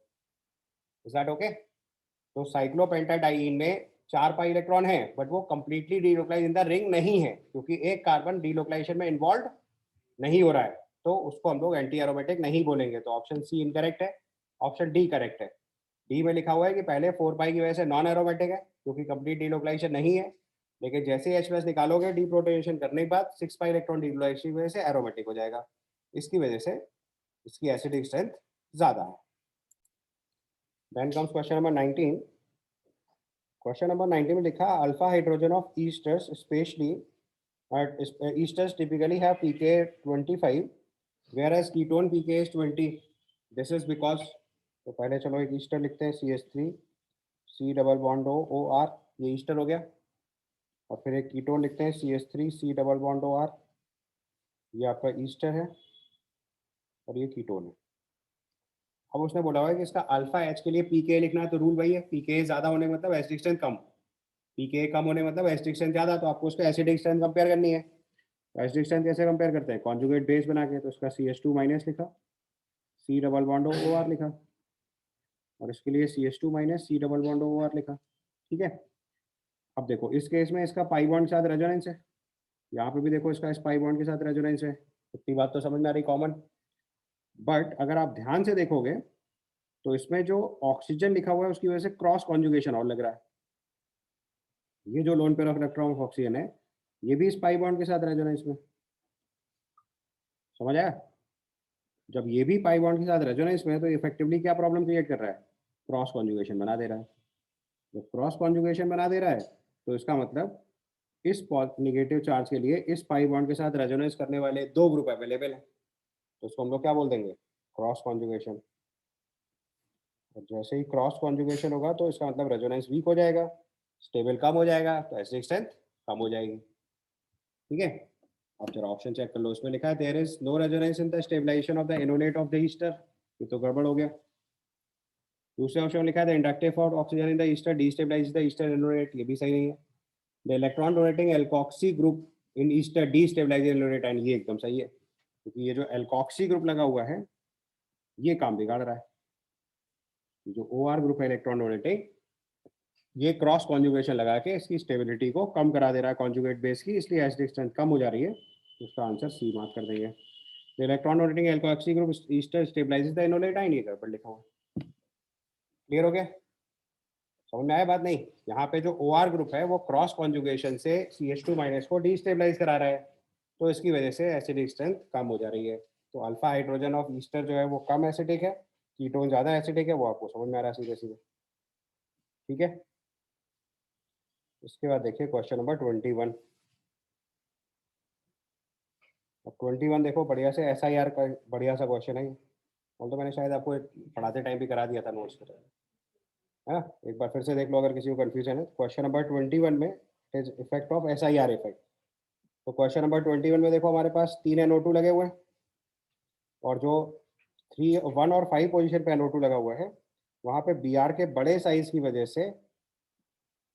Is that okay? तो साइक्लोपेंटाडाइन में 4 पाई इलेक्ट्रॉन है बट वो completely delocalise in the ring नहीं है, क्योंकि एक कार्बन डिलोकलाइजेशन में इन्वॉल्व नहीं हो रहा है, तो उसको हम लोग एंटी एरोमेटिक नहीं बोलेंगे। तो ऑप्शन सी इनकरेक्ट है, ऑप्शन डी करेक्ट है। डी में लिखा हुआ है कि पहले 4 पाई की वजह से नॉन एरोमेटिक है, क्योंकि कंप्लीट डिलोकलाइजेशन नहीं है, लेकिन जैसे ही H प्लस निकालोगे डीप्रोटोनेशन करने के बाद 6 पाई इलेक्ट्रॉन डिलोकलाइजेशन की वजह से एरोमेटिक हो जाएगा। इसकी वजह से इसकी एसिडिक स्ट्रेंथ ज्यादा है। Then comes question number 19। Question number 19 में लिखा, alpha hydrogen of esters specially esters typically have pK 25 whereas ketone pK is 20। This is because, तो पहले चलो एक ईस्टर लिखते हैं, CH3 C double bond O OR, ये ईस्टर हो गया। और फिर एक कीटोन लिखते हैं CH3 C double bond OR, ये आपका ईस्टर है और ये कीटोन है। अब उसने बोला हुआ है कि इसका अल्फा एच के लिए पीके लिखना है, तो रूल वही है, पीके ज़्यादा होने मतलब एसिडिक स्ट्रेंथ कम, पीके कम होने मतलब एसिडिक स्ट्रेंथ ज़्यादा, तो आपको उसका एसिडिक स्ट्रेंथ कंपेयर करनी है। एसिडिक स्ट्रेंथ कैसे कंपेयर करते हैं, कॉन्जुगेट बेस बना के, तो उसका CH2 माइनस लिखा, सी डबल बॉन्ड OR लिखा, और इसके लिए CH2 minus C double bond OR लिखा। ठीक है, अब देखो इस केस में इसका पाई बॉन्ड के साथ रेजोनेंस है, यहाँ पे भी देखो इसका इस पाई बॉन्ड के साथ रेजोनेंस है, इतनी बात तो समझ में आ रही कॉमन। बट अगर आप ध्यान से देखोगे तो इसमें जो ऑक्सीजन लिखा हुआ है उसकी वजह से क्रॉस कॉन्जुगेशन और लग रहा है। ये जो loan pair of electron of oxygen है, ये भी इस पाई बॉन्ड के साथ रेजोनेंस में, समझ आया? जब ये भी पाई बॉन्ड के साथ रेजोनेंस में है तो इफेक्टिवली क्या प्रॉब्लम क्रिएट कर रहा है, क्रॉस कॉन्जुगेशन बना दे रहा है। जब क्रॉस कॉन्जुगेशन बना दे रहा है तो इसका मतलब इस निगेटिव चार्ज के लिए इस पाई बॉन्ड के साथ रेजोनेंस करने वाले दो ग्रुप अवेलेबल हैं, तो उसको हम लोग क्या बोल देंगे, क्रॉस कॉन्जुगेशन। और जैसे ही क्रॉस कॉन्जुगेशन होगा तो इसका मतलब रेजोनेंस वीक हो जाएगा, स्टेबल कम हो जाएगा, तो एसिडिक स्ट्रेंथ कम हो जाएगी। ठीक है, अब जरा ऑप्शन चेक कर लो, इसमें लिखा है there is no resonance in the stabilization of the enolate of the ester, ये तो गड़बड़ हो गया। दूसरे ऑप्शन में लिखा है the inductive for oxygen in the Easter destabilise the Easter enolate, ये भी सही नहीं है। The electron donating alkoxy group in Easter destabilise enolate, and ये एकदम सही है, क्योंकि ये जो एल्कोक्सी ग्रुप लगा हुआ है ये काम बिगाड़ रहा है। जो OR ग्रुप है इलेक्ट्रॉन डोनेटिंग, ये क्रॉस कॉन्जुगेशन लगा के इसकी स्टेबिलिटी को कम करा दे रहा है कॉन्जुगेट बेस की, इसलिए एसिडिक स्ट्रेंथ कम हो जा रही है, तो उसका आंसर सी मार्क कर देंगे। The electron rotating alkoxy group ester stabilizes the enolate ion, ये गड़बड़ लिखा हुआ। क्लियर हो गया, समझ में आया बात? नहीं, यहाँ पे जो OR ग्रुप है वो क्रॉस कॉन्जुगेशन से CH2 माइनस को डीस्टेबलाइज करा रहा है, तो इसकी वजह से एसिडिक स्ट्रेंथ कम हो जा रही है। तो अल्फा हाइड्रोजन ऑफ ईस्टर जो है वो कम एसिडिक है, कीटोन ज़्यादा एसिडिक है, वो आपको समझ में आ रहा है सीधे सीधे। ठीक है, इसके बाद देखिए क्वेश्चन नंबर 21। अब 21 देखो, बढ़िया से SIR का बढ़िया सा क्वेश्चन है, और तो मैंने शायद आपको पढ़ाते टाइम भी करा दिया था नोट्स पर, है ना? एक बार फिर से देख लो अगर किसी को कंफ्यूजन है। क्वेश्चन नंबर 21 में is effect of SIR effect. तो क्वेश्चन नंबर 21 में देखो हमारे पास 3 NO2 लगे हुए हैं, और जो 3 1 और 5 पोजीशन पे NO2 लगा हुआ है, वहाँ पे Br के बड़े साइज की वजह से,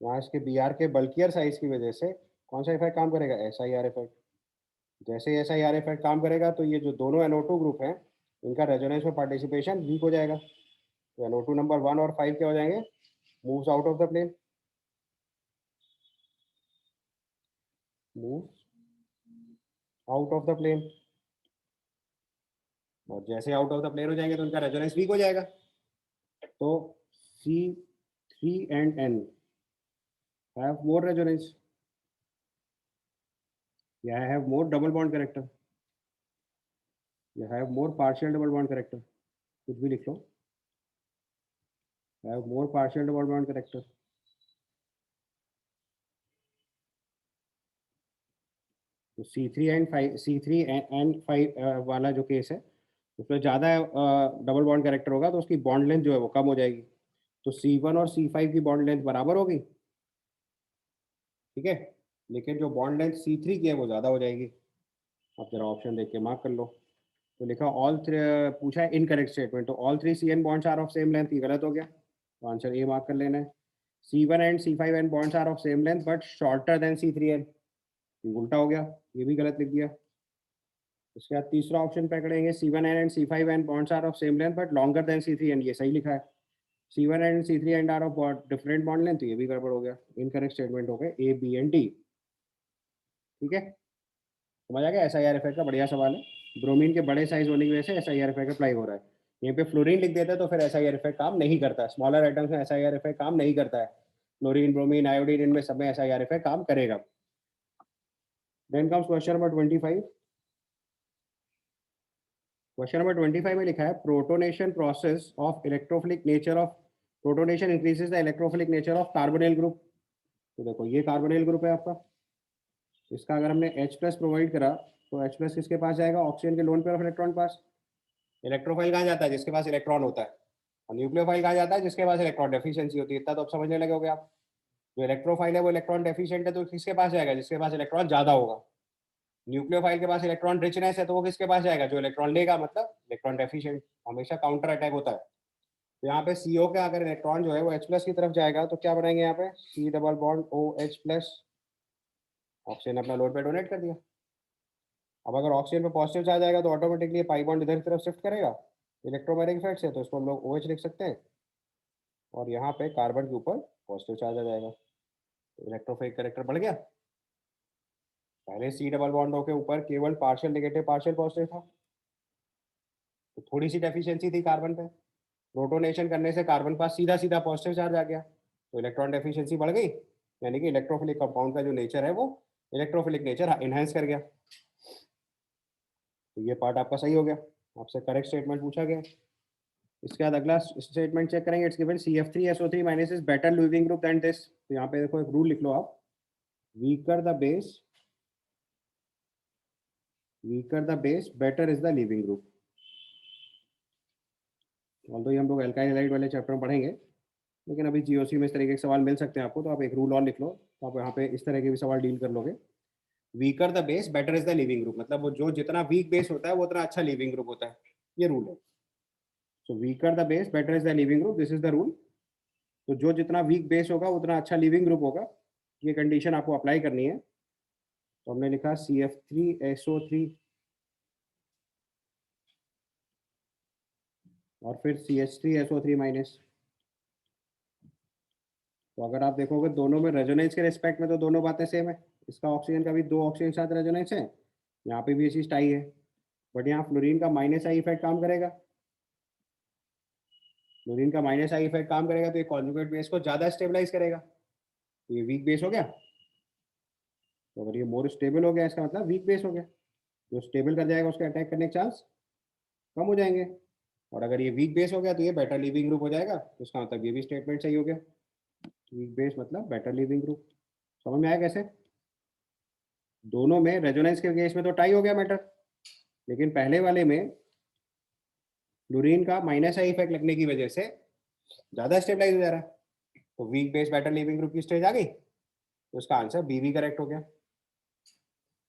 यहाँ इसके Br के बल्कियर साइज की वजह से कौन सा इफेक्ट काम करेगा, SIR इफेक्ट। जैसे ही SIR इफेक्ट काम करेगा तो ये जो दोनों NO2 ग्रुप हैं इनका रेजोनेंस में पार्टिसिपेशन वीक हो जाएगा, तो NO2 नंबर 1 और 5 क्या हो जाएंगे, moves out of the plane, move out of the plane. और जैसे आउट ऑफ द प्लेन हो जाएंगे तो उनका रेजोनेंस वीक हो जाएगा, तो C3 and N have more resonance, या have more double bond character, या have more partial double bond character, कुछ भी लिख लो, have more partial double bond character। तो C3 and 5 वाला जो केस है उसमें ज़्यादा डबल बॉन्ड कैरेक्टर होगा, तो उसकी बॉन्ड लेंथ जो है वो कम हो जाएगी, तो C1 और C5 की बॉन्ड लेंथ बराबर होगी। ठीक है, लेकिन जो बॉन्ड लेंथ C3 की है वो ज़्यादा हो जाएगी। अब जरा ऑप्शन देख के मार्क कर लो। तो लिखा पूछा है इनकरेक्ट स्टेटमेंट, तो all 3 CN bonds are of same length, ये गलत हो गया, तो आंसर ए मार्क कर लेना है। C1 and C5 N bonds are of same length but shorter than C3N, उल्टा हो गया, ये भी गलत लिख दिया। उसके बाद तीसरा ऑप्शन पकड़ेंगे, C1N and C5N bonds are of same length but longer than C3N, ये सही लिखा है। C1 and C3N are of different bond length, तो ये भी गड़बड़ हो गया, इनकरेक्ट स्टेटमेंट हो गए A, B and D। ठीक है, समझ आ गया, SIR इफेक्ट का बढ़िया सवाल है, ब्रोमीन के बड़े साइज होने की वजह से SIR इफेक्ट अप्लाई हो रहा है। यहाँ पे फ्लोरीन लिख देता है तो फिर SIR इफेक्ट काम नहीं करता है, स्मॉलर आइटम्स में SIR इफेक्ट काम नहीं करता है, क्लोरीन, ब्रोमीन, आयोडीन, इनमें सब में SIR इफेक्ट काम करेगा। Then comes question number 25। Question number 25 में लिखा है protonation process of electrophilic nature of, protonation increases the electrophilic nature of carbonyl group. तो देखो ये कार्बोनिल ग्रुप है आपका, इसका अगर हमने H प्लस प्रोवाइड करा तो H प्लस किसके पास जाएगा, ऑक्सीजन के loan pair of electron pass. Electrophile कहाँ जाता है, जिसके पास इलेक्ट्रॉन होता है, और न्यूक्लियोफाइल कहाँ जाता है, जिसके पास इलेक्ट्रॉन डेफिशिएंसी होती है। इतना तो आप समझने लगे होगे आप, जो इलेक्ट्रोफाइल है वो इलेक्ट्रॉन डेफिशिएंट है तो किसके पास जाएगा, जिसके पास इलेक्ट्रॉन ज़्यादा होगा। न्यूक्लियोफाइल के पास इलेक्ट्रॉन रिचनेस है तो वो किसके पास जाएगा, जो इलेक्ट्रॉन लेगा, मतलब इलेक्ट्रॉन डेफिशिएंट, हमेशा काउंटर अटैक होता है। तो यहाँ पे CO का अगर इलेक्ट्रॉन जो है वो H+ की तरफ जाएगा तो क्या बनाएंगे यहाँ पे, C double bond OH+, oxygen अपना लोड पे डोनेट कर दिया। अब अगर ऑक्सीजन पे पॉजिटिव चार्ज आएगा तो ऑटोमेटिकली पाई बॉन्ड इधर की तरफ शिफ्ट करेगा इलेक्ट्रोमैग्नेटिक इफेक्ट से, तो इसको हम लोग OH लिख सकते हैं, और यहाँ पे कार्बन के ऊपर पॉजिटिव चार्ज आ जाएगा, तो इलेक्ट्रोफिलिक कैरेक्टर बढ़ गया। पहले C डबल बॉन्ड के ऊपर केवल पार्शियल नेगेटिव पार्शियल पॉजिटिव था, तो थोड़ी सी डेफिशिएंसी थी कार्बन पे, प्रोटोनेशन करने से कार्बन पास सीधा सीधा पॉजिटिव चार्ज आ गया, तो इलेक्ट्रॉन डेफिशिएंसी बढ़ गई, यानी कि इलेक्ट्रोफिलिक कंपाउंड का जो नेचर है वो इलेक्ट्रोफिलिक नेचर इनहेंस कर गया। तो ये पार्ट आपका सही हो गया, आपसे करेक्ट स्टेटमेंट पूछा गया। इसके बाद अगला स्टेटमेंट चेक करेंगे, it's given CF3SO3 minus is better leaving group than this. तो यहाँ पे देखो एक रूल लिख लो आप, weaker the base better is the leaving group. Although ये हम लोग एल्काइल हैलाइड वाले चैप्टर में पढ़ेंगे, लेकिन अभी GOC में इस तरह के सवाल मिल सकते हैं आपको, तो आप एक रूल और लिख लो, तो आप यहाँ पे इस तरह के भी सवाल डील कर लोगे। Weaker the base better is the leaving group, मतलब वो जो जितना वीक बेस होता है वो उतना अच्छा लिविंग ग्रुप होता है, ये रूल है। So weaker the base better is the leaving group, this is the rule. तो जो जितना वीक बेस होगा उतना अच्छा लिविंग ग्रुप होगा, ये कंडीशन आपको अप्लाई करनी है। तो हमने लिखा CF3SO3 और फिर CH3SO3 माइनस। तो अगर आप देखोगे दोनों में रेजोनेंस के रिस्पेक्ट में तो दोनों बातें सेम है, इसका ऑक्सीजन का भी 2 ऑक्सीजन के साथ रेजोनेंस है, यहाँ पे भी ये चीज टाई है, बट यहाँ फ्लोरीन का -I इफेक्ट काम करेगा, फ्लोरीन का -I इफेक्ट काम करेगा, तो ये कॉन्जुगेट बेस को ज्यादा स्टेबलाइज करेगा, तो ये वीक बेस हो गया। तो अगर ये मोर स्टेबल हो गया इसका मतलब वीक बेस हो गया, जो स्टेबल कर जाएगा उसके अटैक करने के चांस कम हो जाएंगे, और अगर ये वीक बेस हो गया तो ये बेटर लिविंग ग्रुप हो जाएगा, तो इसका मतलब ये भी स्टेटमेंट सही हो गया, वीक बेस मतलब बेटर लिविंग ग्रुप। समझ में आया कैसे, दोनों में रेजोनेंस के केस में तो टाई हो गया मैटर, लेकिन पहले वाले में फ्लोरीन का -I इफेक्ट लगने की वजह से ज्यादा स्टेबलाइज हो जा रहा है, तो weak base better leaving group की स्टेज आ गई, तो इसका आंसर बी भी करेक्ट हो गया।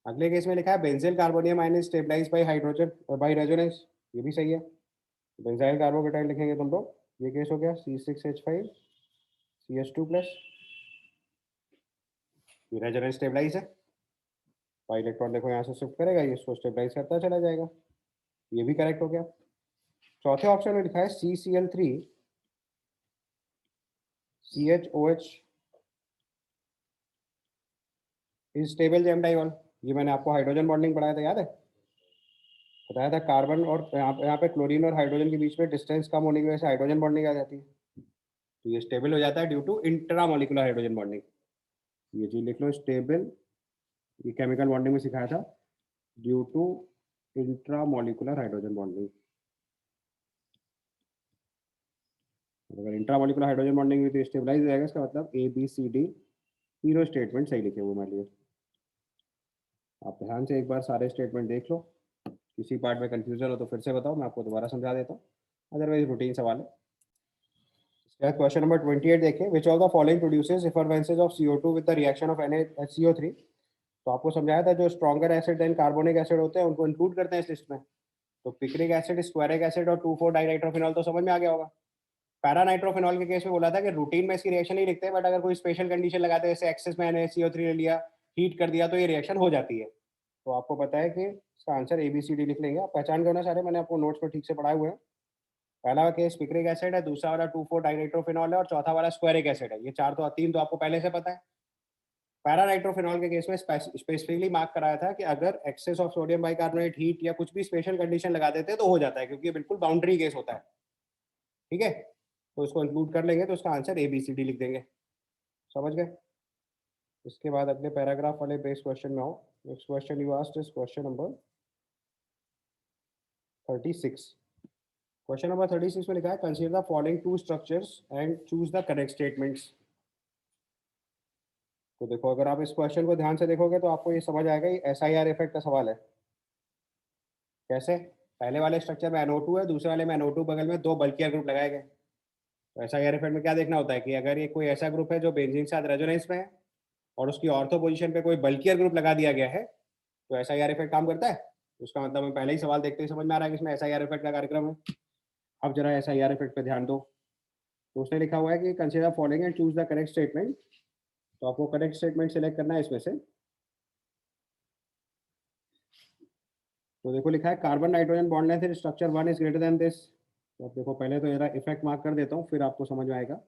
अगले केस में लिखा है benzyl carbonium ion is stabilize by hydrogen और बाय रेजोनेंस, ये भी सही है, बेंजाइल कार्बोकेटाइन लिखेंगे तुम लोग, ये केस हो गया C6H5 CH2+, ये रेजोनेंस स्टेबलाइज है, पाई इलेक्ट्रॉन देखो यहाँ से शिफ्ट करेगा, ये इसको स्टेबलाइज करता चला जाएगा, ये भी करेक्ट हो गया। चौथे ऑप्शन में लिखा है CCl3 CHOH is stable gem diol, ये मैंने आपको हाइड्रोजन बॉन्डिंग पढ़ाया था, याद है, बताया था कार्बन और यहाँ पे क्लोरीन और हाइड्रोजन के बीच में डिस्टेंस कम होने की वजह से हाइड्रोजन बॉन्डिंग आ जाती है, तो ये स्टेबल हो जाता है due to intramolecular hydrogen bonding, ये चीज लिख लो स्टेबल, ये केमिकल बॉन्डिंग में सिखाया था, due to intramolecular hydrogen bonding. अगर इंट्रामोलिकुलर हाइड्रोजन बॉन्डिंग हुई तो स्टेबलाइज हो जाएगा, इसका मतलब ABCD तीनों स्टेटमेंट सही लिखे हुए मान लिए। आप ध्यान से एक बार सारे स्टेटमेंट देख लो, किसी पार्ट में कंफ्यूजन हो तो फिर से बताओ, मैं आपको दोबारा समझा देता हूँ, अदरवाइज रूटीन सवाल है। क्वेश्चन नंबर 28 देखें, which of the following produces effervescences of CO2 with the reaction of NaHCO3। तो आपको समझाया था जो stronger acid than carbonic acid होते हैं उनको इंक्लूड करते हैं इस लिस्ट में, तो पिक्रिक एसिड, स्क्वायरिक एसिड और 2,4-डाइनाइट्रोफिनॉल तो समझ में आ गया होगा। पैरानाइट्रोफिनॉल के केस में बोला था कि रूटीन में इसकी रिएक्शन नहीं लिखते, बट अगर कोई स्पेशल कंडीशन लगाते हैं, जैसे एक्सेस में NaCO3 ले लिया, हीट कर दिया, तो ये रिएक्शन हो जाती है। तो आपको पता है कि इसका आंसर ABCD लिख लेंगे, आप पहचान करना सारे, मैंने आपको नोट्स में ठीक से पढ़ाए हुए हैं। पहला केस पिक्रिक एसिड है, दूसरा वाला 2,4-डाइनाइट्रोफिनॉल है, और चौथा वाला स्क्वायरिक एसिड है, ये तीन तो आपको पहले से पता है। पैरानाइट्रोफिनॉल के केस में स्पेसिफिकली मार्क कराया था कि अगर excess of sodium bicarbonate, heat या कुछ भी स्पेशल कंडीशन लगा देते हैं तो हो जाता है, क्योंकि ये बिल्कुल बाउंड्री केस होता है, ठीक है, तो इसको इंक्लूड कर लेंगे, तो इसका आंसर ABCD लिख देंगे। समझ गए। इसके बाद अगले पैराग्राफ वाले बेस क्वेश्चन में आओ। Next question you asked is question number 36। Question number 36 में लिखा है consider the following two structures and choose the correct statements. तो देखो, अगर आप इस क्वेश्चन को ध्यान से देखोगे तो आपको ये समझ आएगा, ये SIR इफेक्ट का सवाल है। कैसे, पहले वाले स्ट्रक्चर में NO2 है, दूसरे वाले में NO2 बगल में दो बल्कियर ग्रुप लगाए गए। तो SIR इफेक्ट में क्या देखना होता है कि अगर ये कोई ऐसा ग्रुप है जो बेंजीन के साथ रेजोनेंस में है और उसकी ऑर्थो पोजीशन पे कोई बल्कियर ग्रुप लगा दिया गया है, तो SIR इफेक्ट काम करता है, तो उसका मतलब हमें पहले ही सवाल देखते ही समझ में आ रहा है कि इसमें SIR इफेक्ट का कार्यक्रम है। अब जरा SIR इफेक्ट पे ध्यान दो। तो उसने लिखा हुआ है कि consider following and choose the correct statement. तो आपको करेक्ट स्टेटमेंट सिलेक्ट करना है इसमें से। तो देखो लिखा है carbon nitrogen bond length in structure 1 is greater than this. तो अब देखो पहले तो जरा इफेक्ट मार्क कर देता हूँ, फिर आपको समझ में आएगा।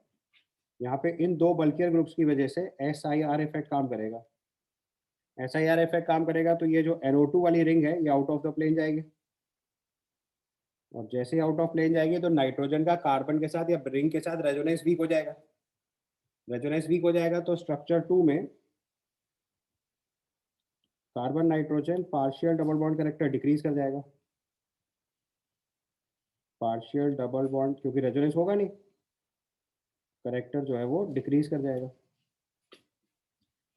यहाँ पे इन दो बल्कियर ग्रुप्स की वजह से SIR इफेक्ट काम करेगा। SIR इफेक्ट काम करेगा तो ये जो NO2 वाली रिंग है ये आउट ऑफ द प्लेन जाएगी, और जैसे ही आउट ऑफ प्लेन जाएगी तो नाइट्रोजन का कार्बन के साथ या रिंग के साथ रेजोनेंस वीक हो जाएगा। रेजोनेंस वीक हो जाएगा तो स्ट्रक्चर 2 में carbon nitrogen partial double bond character decrease कर जाएगा। पार्शियल डबल बॉन्ड, क्योंकि रेजोनेंस होगा नहीं, करेक्टर जो है वो डिक्रीज कर जाएगा,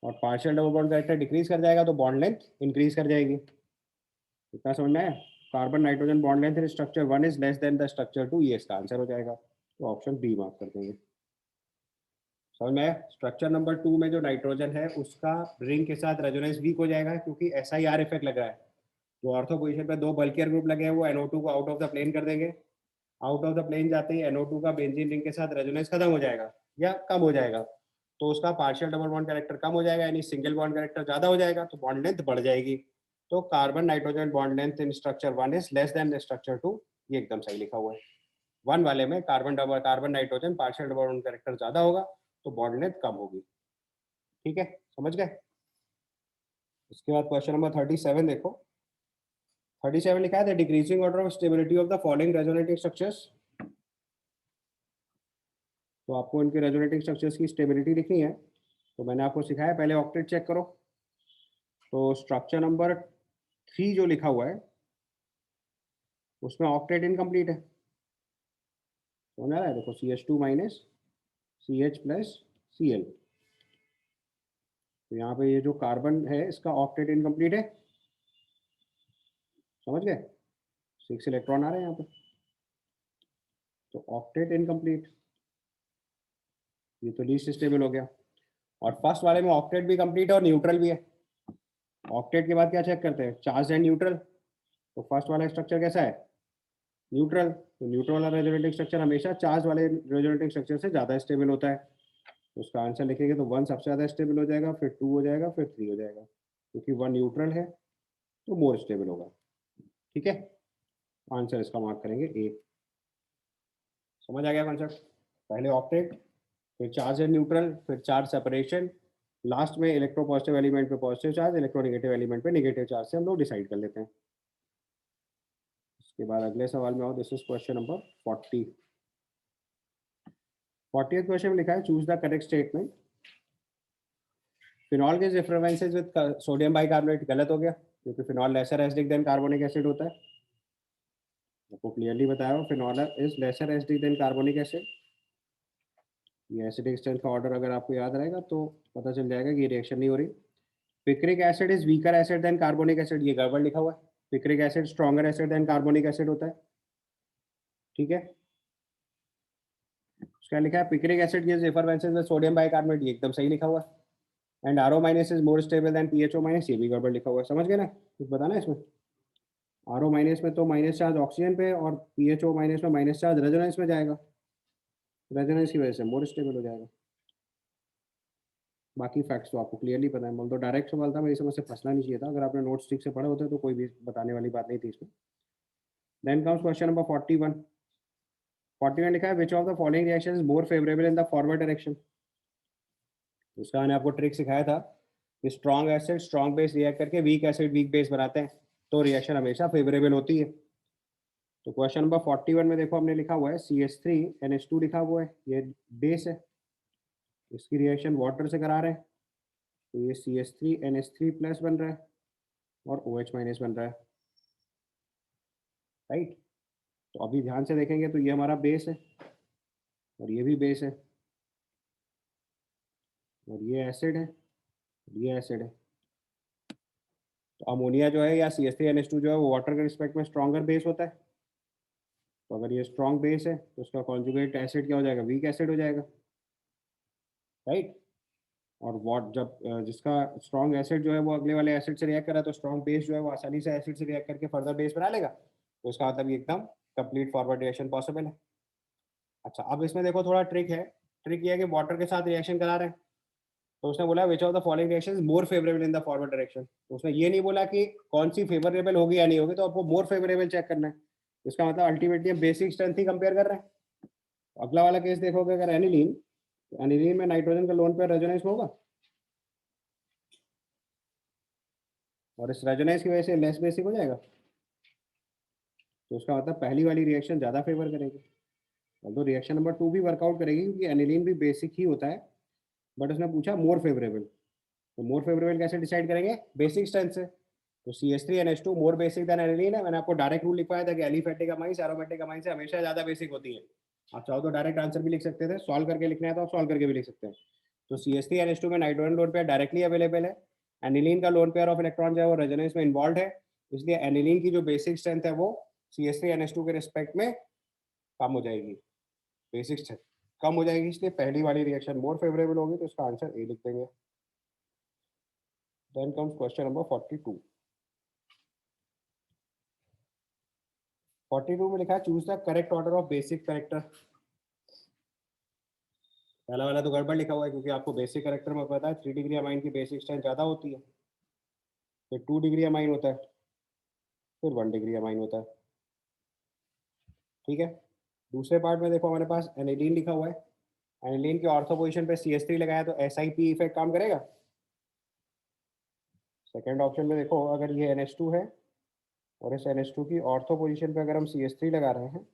और partial double bond character decrease कर जाएगा तो बॉन्ड लेंथ इंक्रीज कर जाएगी। इतना समझ में आया? Carbon nitrogen bond length in structure 1 is less than the structure 2, ये इसका आंसर हो जाएगा। तो ऑप्शन बी मार्क कर देंगे। समझ में आया? स्ट्रक्चर नंबर 2 में जो नाइट्रोजन है उसका रिंग के साथ रेजोनेंस वीक हो जाएगा क्योंकि SIR इफेक्ट लग रहा है। जो ऑर्थो पोजीशन पे दो बल्कियर ग्रुप लगे हैं वो NO2 को आउट ऑफ द प्लेन कर देंगे। आउट ऑफ द प्लेन जाते ही NO2 का बेंजीन रिंग के साथ रेजोनेंस खत्म हो जाएगा या कम हो जाएगा, तो उसका पार्शियल डबल बॉन्ड कैरेक्टर कम हो जाएगा, यानी सिंगल बॉन्ड कैरेक्टर ज्यादा हो जाएगा, तो बॉन्ड लेंथ बढ़ जाएगी। तो carbon nitrogen bond length in structure 1 is less than structure 2, ये एकदम सही लिखा हुआ है। 1 वाले में carbon nitrogen partial double bond character ज्यादा होगा तो बॉन्ड लेंथ कम होगी। ठीक है, समझ गए? इसके बाद क्वेश्चन नंबर 37 देखो। 37 लिखा है the decreasing order of stability of the following resonating structures. तो आपको इनके रेजोनेटिंग स्ट्रक्चर्स की स्टेबिलिटी लिखनी है। तो मैंने आपको सिखाया, पहले ऑक्टेट चेक करो। तो स्ट्रक्चर नंबर 3 जो लिखा हुआ है उसमें ऑक्टेट इनकम्प्लीट है। समझ आ रहा है? देखो CH2 minus CH plus Cl। तो यहाँ पे ये जो कार्बन है इसका ऑक्टेट इनकम्प्लीट है। समझ गए? 6 इलेक्ट्रॉन आ रहे हैं यहाँ पे, तो ऑक्टेट इनकम्प्लीट, ये तो लीस्ट स्टेबल हो गया। और फर्स्ट वाले में ऑक्टेट भी कंप्लीट है और न्यूट्रल भी है। ऑक्टेट के बाद क्या चेक करते हैं? Charge and neutral. तो फर्स्ट वाला स्ट्रक्चर कैसा है? न्यूट्रल। तो न्यूट्रल वाला रेजोनेटिंग स्ट्रक्चर हमेशा चार्ज वाले रेजोनेटिंग स्ट्रक्चर से ज़्यादा स्टेबल होता है। तो उसका आंसर लिखेंगे तो 1 सबसे ज़्यादा स्टेबल हो जाएगा, फिर 2 हो जाएगा, फिर 3 हो जाएगा, क्योंकि 1 न्यूट्रल है तो मोर स्टेबल होगा। ठीक है, आंसर इसका मार्क करेंगे ए। समझ आ गया कॉन्सेप्ट? पहले ऑक्टेट, फिर चार्ज एंड न्यूट्रल, फिर चार्ज सेपरेशन, लास्ट में इलेक्ट्रो पॉजिटिव एलिमेंट पे पॉजिटिव चार्ज, इलेक्ट्रोनेगेटिव एलिमेंट पे नेगेटिव चार्ज से हम लोग डिसाइड कर लेते हैं। इसके बाद अगले सवाल में आओ। This is question number 40। 40th question में लिखा है choose the correct statement. Phenol के रेफरेंसेस विद सोडियम बाइकार्बोनेट गलत हो गया, क्योंकि phenol lesser acidic than carbonic acid होता है। आपको क्लियरली बताया, phenol is lesser acidic than carbonic acid. ये एसिडिक स्ट्रेंथ का ऑर्डर अगर आपको याद रहेगा तो पता चल जाएगा कि ये रिएक्शन नहीं हो रही। Picric acid is weaker acid than carbonic acid, ये गड़बड़ लिखा हुआ है। Picric acid stronger acid than carbonic acid होता है। ठीक है, उसका लिखा है picric acid gives effervescence with sodium bicarbonate, ये एकदम सही लिखा हुआ है। And RO minus is more stable than PHO minus, ये भी गड़बड़ लिखा हुआ है। समझ गए ना? कुछ बताना इसमें? RO माइनस में तो माइनस चार्ज ऑक्सीजन पे, और PHO माइनस में माइनस चार्ज रेजोनेंस में जाएगा, रेजोनेंस की वजह से मोर स्टेबल हो जाएगा। बाकी फैक्ट्स तो आपको क्लियरली पता है, मतलब तो डायरेक्ट सवाल था, मेरी समझ से फंसना नहीं चाहिए था। अगर आपने नोट्स ठीक से पढ़े होते तो कोई भी बताने वाली बात नहीं थी इसमें। Then comes question number 41। 41 लिखा है विच of the following reaction is more favourable in the forward direction. उसका मैंने आपको ट्रिक सिखाया था कि strong acid strong base react करके वीक एसिड वीक बेस बनाते हैं, तो रिएक्शन हमेशा फेवरेबल होती है। तो क्वेश्चन नंबर 41 में देखो हमने लिखा हुआ है CH3NH2 लिखा हुआ है, ये बेस है, इसकी रिएक्शन वाटर से करा रहे हैं, तो ये CH3NH3 प्लस बन रहा है और OH माइनस बन रहा है। राइट, तो अभी ध्यान से देखेंगे तो ये हमारा बेस है और ये भी बेस है, और ये एसिड है और ये एसिड है। तो अमोनिया जो है या CH3NH2 जो है वो वाटर के रिस्पेक्ट में स्ट्रॉन्गर बेस होता है। तो अगर ये स्ट्रॉन्ग बेस है तो उसका कॉन्जुगेट एसिड क्या हो जाएगा? वीक एसिड हो जाएगा। राइट, और वॉट जब जिसका स्ट्रॉन्ग एसिड जो है वो अगले वाले एसिड से रिएक्ट कर रहा है, तो स्ट्रॉन्ग बेस जो है वो आसानी से एसिड से रिएक्ट करके फर्दर बेस बना लेगा, तो इसका मतलब ये एकदम कंप्लीट फॉरवर्ड रिएक्शन पॉसिबल है। अच्छा, अब इसमें देखो थोड़ा ट्रिक है। ट्रिक ये है कि वाटर के साथ रिएक्शन करा रहे हैं, तो उसने बोला विच of the following reactions more favourable in the forward direction. तो उसने ये नहीं बोला कि कौन सी फेवरेबल होगी या नहीं होगी, तो आपको मोर फेवरेबल चेक करना है। इसका मतलब अल्टीमेटली हम बेसिक स्ट्रेंथ ही कंपेयर कर रहे हैं। अगला वाला केस देखोगे, अगर एनिलीन, तो एनिलीन में नाइट्रोजन का लोन पेयर रेजोनेंस होगा, और इस रेजोनेंस की वजह से लेस बेसिक हो जाएगा, तो उसका मतलब पहली वाली रिएक्शन ज़्यादा फेवर करेगी। अब तो रिएक्शन नंबर 2 भी वर्कआउट करेगी, क्योंकि एनिलीन भी बेसिक ही होता है, बट उसने पूछा मोर फेवरेबल। तो मोर फेवरेबल कैसे डिसाइड करेंगे? बेसिक स्ट्रेंथ से। तो CH3NH2 मोर बेसिक देन एनिलीन है। मैंने आपको डायरेक्ट रूल लिखवाया था कि एलिफेटिक अमाइंस एरोमेटिक अमाइंस से हमेशा ज़्यादा बेसिक होती है। आप चाहो तो डायरेक्ट आंसर भी लिख सकते थे, सॉल्व करके लिखना है तो आप सॉल्व करके भी लिख सकते हैं। तो CH3NH2 में nitrogen lone pair directly available है। एनिलीन का लोन पेयर ऑफ इलेक्ट्रॉन जो है वो रेजोनेंस में इन्वॉल्व है, इसलिए एनिलीन की जो बेसिक स्ट्रेंथ है वो CH3NH2 के रिस्पेक्ट में कम हो जाएगी। बेसिक स्ट्रेंथ कम हो जाएगी, इसलिए पहली वाली रिएक्शन मोर फेवरेबल होगी, तो इसका आंसर ए लिख देंगे। Then comes question number 42। 42 में लिखा है choose the correct order of basic character. पहला वाला तो गड़बड़ लिखा हुआ है, क्योंकि आपको बेसिक करेक्टर में पता है 3 डिग्री अमाइन की बेसिक स्ट्रेंथ ज़्यादा होती है, फिर 2 डिग्री अमाइन होता है, फिर 1 डिग्री अमाइन होता है। ठीक है। दूसरे पार्ट में देखो, हमारे पास एनिलीन लिखा हुआ है। एनिलीन के ऑर्थो पोजीशन पे CH3 लगाया तो SIP इफेक्ट काम करेगा। सेकेंड ऑप्शन में देखो, अगर ये NH2 है और इस NH2 की ऑर्थो पोजीशन पे अगर हम CH3 लगा रहे हैं,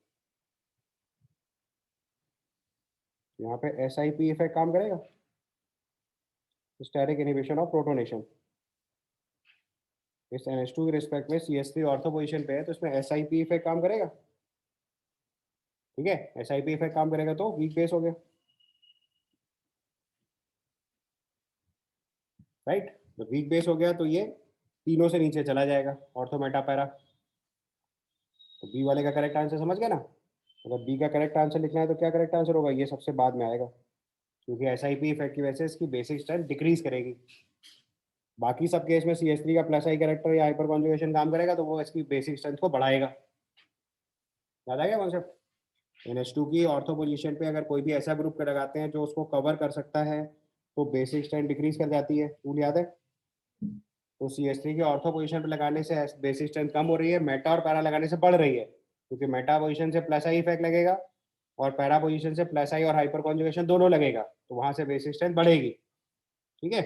यहाँ पे SIP इफेक्ट काम करेगा, स्टेरिक इनहिबिशन ऑफ प्रोटोनेशन। इस NH2 के रिस्पेक्ट में CH3 ऑर्थो पोजीशन पे है, तो इसमें SIP इफेक्ट काम करेगा। ठीक है, SIP इफेक्ट काम करेगा तो वीक बेस हो गया, राइट। तो वीक बेस हो गया तो ये तीनों से नीचे चला जाएगा, ऑर्थो मेटा पैरा। तो बी वाले का करेक्ट आंसर समझ गए ना। अगर बी का करेक्ट आंसर लिखना है तो क्या करेक्ट आंसर होगा, ये सबसे बाद में आएगा, क्योंकि SIP इफेक्ट की वजह से इसकी बेसिक स्ट्रेंथ डिक्रीज करेगी। बाकी सब केस में CH3 का प्लस आई कैरेक्टर या हाइपर कॉन्जुगेशन काम करेगा, तो वो इसकी बेसिक स्ट्रेंथ को बढ़ाएगा। याद आ गया कॉन्सेप्ट। NH2 की ऑर्थो पोजीशन पे अगर कोई भी ऐसा ग्रुप कर लगाते हैं जो उसको कवर कर सकता है, तो बेसिक स्ट्रेंथ डिक्रीज कर जाती है। रूल याद है। तो CH3 की ऑर्थो पोजीशन पे लगाने से बेसिक स्ट्रेंथ कम हो रही है, मेटा और पैरा लगाने से बढ़ रही है, क्योंकि मेटा पोजीशन से प्लस आई इफेक्ट लगेगा और पैरा पोजीशन से प्लस आई और हाइपर कॉन्जुगेशन दोनों लगेगा, तो वहां से बेसिक स्ट्रेंथ बढ़ेगी। ठीक है।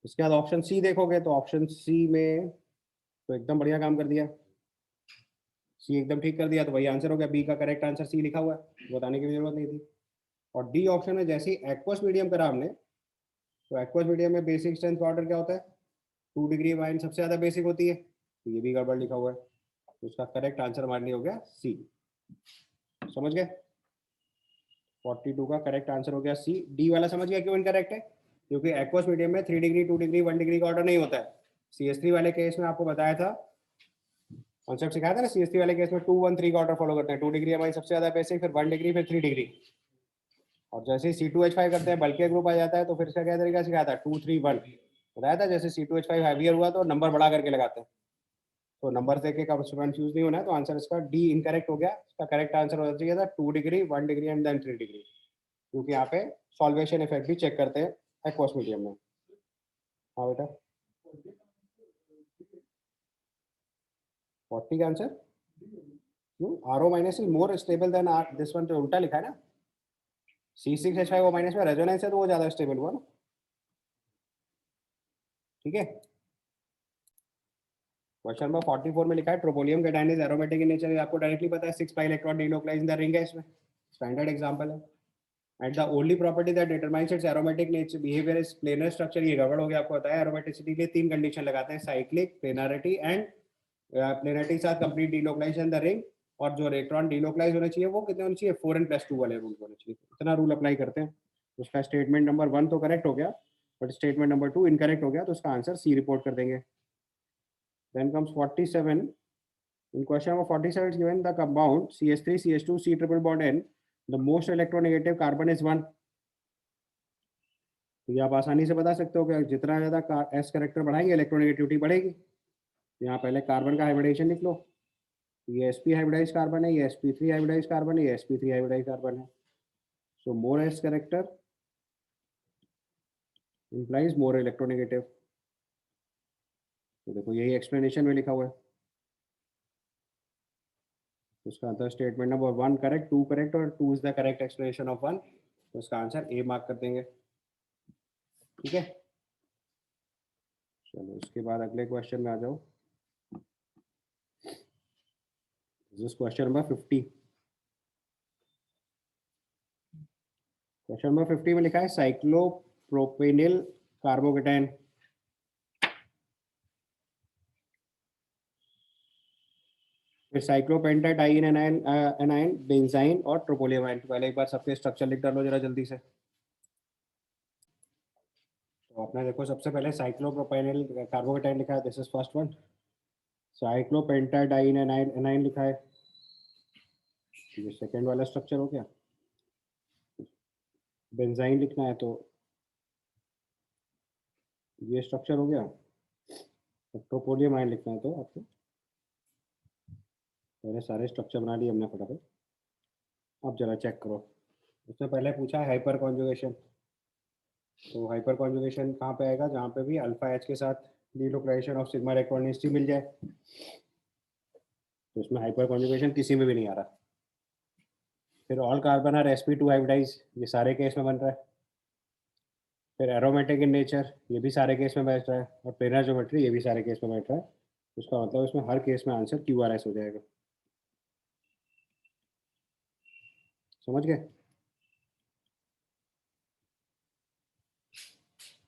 इसके बाद ऑप्शन सी देखोगे, तो ऑप्शन सी में तो एकदम बढ़िया काम कर दिया, सी एकदम ठीक कर दिया, तो वही आंसर हो गया। बी का करेक्ट आंसर सी लिखा हुआ है, बताने की भी जरूरत नहीं थी। और डी ऑप्शन में जैसे ही एक्वस मीडियम करा हमने, तो एक्वस मीडियम में बेसिक स्ट्रेंथ का ऑर्डर क्या होता है? 2 डिग्री वाइन सबसे ज्यादा बेसिक होती है, तो ये भी गड़बड़ लिखा हुआ है, तो उसका करेक्ट आंसर हमारे लिए हो गया सी। समझ गए? 42 का करेक्ट आंसर हो गया सी। डी वाला समझ गया क्यों इनकरेक्ट है? क्योंकि एक्वस मीडियम में 3 डिग्री 2 डिग्री 1 डिग्री का ऑर्डर नहीं होता है। CH3 वाले केस में आपको बताया था, कॉन्सेप्ट सिखाया था ना, CH3 वाले केस में 2 1 3 का ऑर्डर फॉलो करते हैं। 2 डिग्री हमारी सबसे ज्यादा बेसिक, फिर 1 डिग्री, फिर 3 डिग्री। और जैसे ही C2H5 करते हैं, बल्कि ग्रुप आ जाता है, तो फिर इसका क्या तरीका सिखाया था? 2 3 1 बताया था। जैसे C2H5 हैवियर हुआ तो नंबर बढ़ा करके लगाते हैं, तो नंबर देख के कंफ्यूज नहीं होना है। तो आंसर इसका डी इनकरेक्ट हो गया। इसका करेक्ट आंसर होना चाहिए था 2 degree 1 degree and then 3 degree, क्योंकि यहाँ पे सॉल्वेशन इफेक्ट भी चेक करते हैं एक्वस मीडियम में। हाँ बेटा, 40 का आंसर क्यों? RO minus is more stable than R, this one तो उल्टा लिखा है ना। C6H5O माइनस में रेजोनेंस है, तो वो ज्यादा स्टेबल हुआ ना। ठीक है। क्वेश्चन नंबर 44 में लिखा है tropylium cation is aromatic in nature. आपको डायरेक्टली पता है 6 pi electron delocalise in the ring है, इसमें स्टैंडर्ड एग्जांपल है। And the only property that determines its aromatic nature behaviour is planar structure. ये गड़बड़ हो गया, आपको बताया एरोमेटिसिटी के लिए 3 कंडीशन लगाते हैं, साइक्लिक, प्लेनरिटी एंड प्लेनरिटी के साथ कंप्लीट डिलोकलाइजेशन द रिंग। और जो इलेक्ट्रॉन डिलोकलाइज होने चाहिए वो कितने होने चाहिए? 4n+2 वाले रूल होने चाहिए। इतना रूल अप्लाई करते हैं। उसका स्टेटमेंट नंबर 1 तो करेक्ट हो गया, बट स्टेटमेंट नंबर 2 इनकरेक्ट हो गया, तो उसका आंसर सी रिपोर्ट कर देंगे। Then comes 47। In question number 47, it's given the compound CH3, CH2, C triple bond N. The most electronegative carbon is 1. तो ये आप आसानी से बता सकते हो कि जितना ज़्यादा एस करेक्टर बढ़ाएंगे इलेक्ट्रोनेगेटिविटी बढ़ेगी। यहाँ पहले कार्बन का हाइब्रिडेशन लिख लो, ये sp हाइब्रिडाइज कार्बन है, ये sp3 हाइब्रिडाइज कार्बन है, ये sp3 हाइब्रिडाइज कार्बन है। So more s character implies more electronegative. तो देखो यही एक्सप्लेनेशन में लिखा हुआ है। उसका answer statement number 1 correct, 2 correct और 2 is the correct explanation of 1। तो उसका आंसर ए मार्क कर देंगे। ठीक है, चलो इसके बाद अगले क्वेश्चन में आ जाओ। This question number 50। Question number 50 में लिखा है साइक्लोप्रोपेनिल कार्बोकेटाइन फिर साइक्लोपेंटाडाइन एनाइन एनाइन बेंजाइन और ट्रोपोलियमाइन। पहले एक बार सबके स्ट्रक्चर लिख डालो जरा जल्दी से। तो आपने देखो सबसे पहले साइक्लोप्रोपेनिल कार्बोकेटाइन लिखा है, this is first one. Cyclopentadiene A9 A9 लिखा है, ये सेकंड वाला स्ट्रक्चर हो गया। बेंजाइन लिखना है तो ये स्ट्रक्चर हो गया। ट्रोपोलियमाइन लिखना है तो आपको पहले सारे स्ट्रक्चर बना लिए हमने फटाफट। अब जरा चेक करो, उसने पहले पूछा है हाइपर कॉन्जुगेशन। तो हाइपर कॉन्जुगेशन कहाँ पे आएगा, जहाँ पे भी अल्फा एच के साथ डिलोक्लाइजेशन ऑफ सिग्मा इलेक्ट्रॉनिसिटी मिल जाए। तो इसमें हाइपर कॉन्जुगेशन किसी में भी नहीं आ रहा। फिर all carbon are sp2 hybridize, ये सारे केस में बन रहा है। फिर एरोमेटिक इन नेचर, ये भी सारे केस में बैठ रहा है। और प्लेनर ज्योमेट्री, ये भी सारे केस में बैठ रहा है। उसका मतलब इसमें हर केस में आंसर QRS हो जाएगा। समझ गए?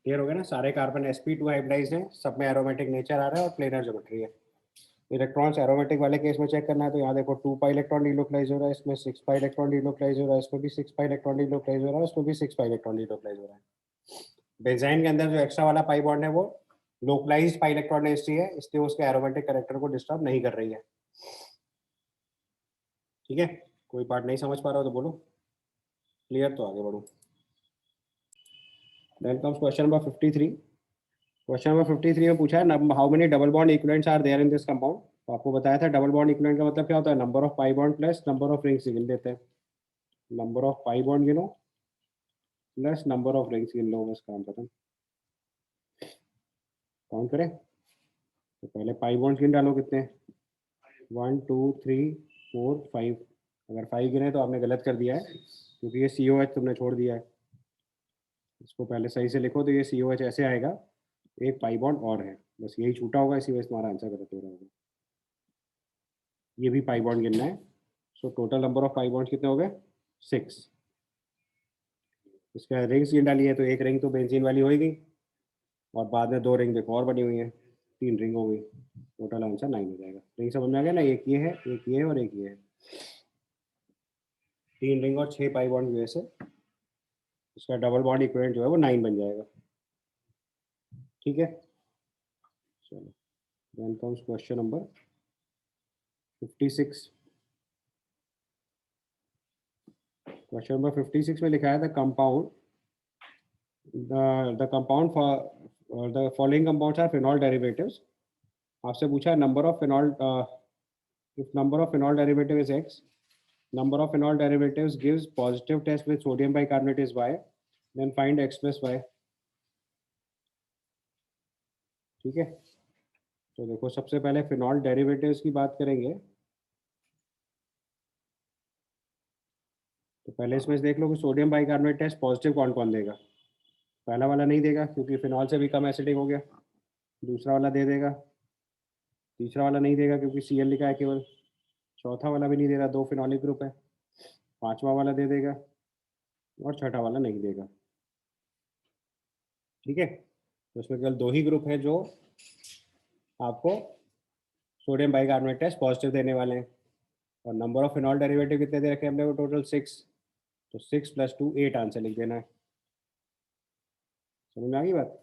क्लियर हो गया ना? सारे कार्बन sp2 हाइब्रिडाइज हैं, सब में एरोमेटिक नेचर आ रहा है और प्लेनर ज्योमेट्री है। इलेक्ट्रॉन्स एरोमेटिक वाले केस में चेक करना है तो यहाँ देखो 2 पाई इलेक्ट्रॉन डिलोक्लाइज हो रहा है, इसमें 6 पाई इलेक्ट्रॉन डिलोक्लाइज हो रहा है, इसमें भी 6 पाई इलेक्ट्रॉन डिलोक्लाइज हो रहा है, इसमें भी 6 पाई इलेक्ट्रॉन डिलोक्लाइज हो रहा है। बेंजाइन के अंदर जो एक्स्ट्रा वाला पाई बॉन्ड है वो लोकलाइज्ड पाई इलेक्ट्रॉन डेंसिटी है, इसलिए उसके एरोमेटिक कैरेक्टर को डिस्टर्ब नहीं कर रही है। ठीक है, कोई पार्ट नहीं समझ पा रहा हो तो बोलो, क्लियर तो आगे बढ़ो। Then comes question number 53। Question number 53 में पूछा है how many double bond equivalents are there in this compound. तो आपको बताया था डबल बॉन्ड इक्विवेलेंट का मतलब क्या होता है, number of pi bond plus number of rings गिन लेते हैं। नंबर ऑफ पाई बॉन्ड गिनो प्लस नंबर ऑफ रिंग्स गिन लो, बस काम खत्म। काउंट करें तो पहले पाई बॉन्ड गिन डालो कितने, 1 2 3 4 5। अगर 5 गिने तो आपने गलत कर दिया है क्योंकि ये COH तुमने छोड़ दिया है। इसको पहले सही से लिखो तो ये COH ऐसे आएगा, एक पाई बॉन्ड और है, बस यही छूटा होगा, इसी वजह से तुम्हारा आंसर गलत हो रहा होगा। ये भी पाई बॉन्ड गिनना है। So total number of pi bond कितने हो गए, 6। इसका रिंग्स गिन डाली है तो एक रिंग तो बेंजीन वाली होगी और बाद में 2 रिंग देखो और बनी हुई है, 3 रिंग हो गई। टोटल आंसर 9 हो जाएगा। रिंग समझ में आ गया ना, एक ये है, एक ये है और एक ये है। 3 रिंग और 6 पाई बॉन्ड की वजह से इसका डबल बॉन्ड इक्विवेलेंट जो है वो 9 बन जाएगा। ठीक है, चलो then comes question number 56। Question number 56 में लिखा है the compound the compound for the following compounds are phenol derivatives. आपसे पूछा है number of phenol, if number of phenol derivative is x, number of phenol derivatives gives positive test with sodium bicarbonate is y, then find x plus y। ठीक है, तो देखो सबसे पहले phenol derivatives की बात करेंगे तो पहले इसमें से देख लो कि सोडियम बाइकार्बोनेट टेस्ट पॉजिटिव कौन कौन देगा। पहला वाला नहीं देगा क्योंकि फिनॉल से भी कम एसिडिक हो गया, दूसरा वाला दे देगा, तीसरा वाला नहीं देगा क्योंकि Cl लिखा है केवल, चौथा वाला भी नहीं दे रहा, 2 फिनॉलिक ग्रुप है, पांचवा वाला दे देगा और छठा वाला नहीं देगा। ठीक है, तो इसमें केवल 2 ही ग्रुप है जो आपको सोडियम बाइकार्बोनेट टेस्ट पॉजिटिव देने वाले हैं। और नंबर ऑफ फिनॉल डेरिवेटिव कितने दे रखे हैं हमने को, टोटल 6। तो 6 + 2 8 आंसर लिख देना है। समझ में आ गई बात?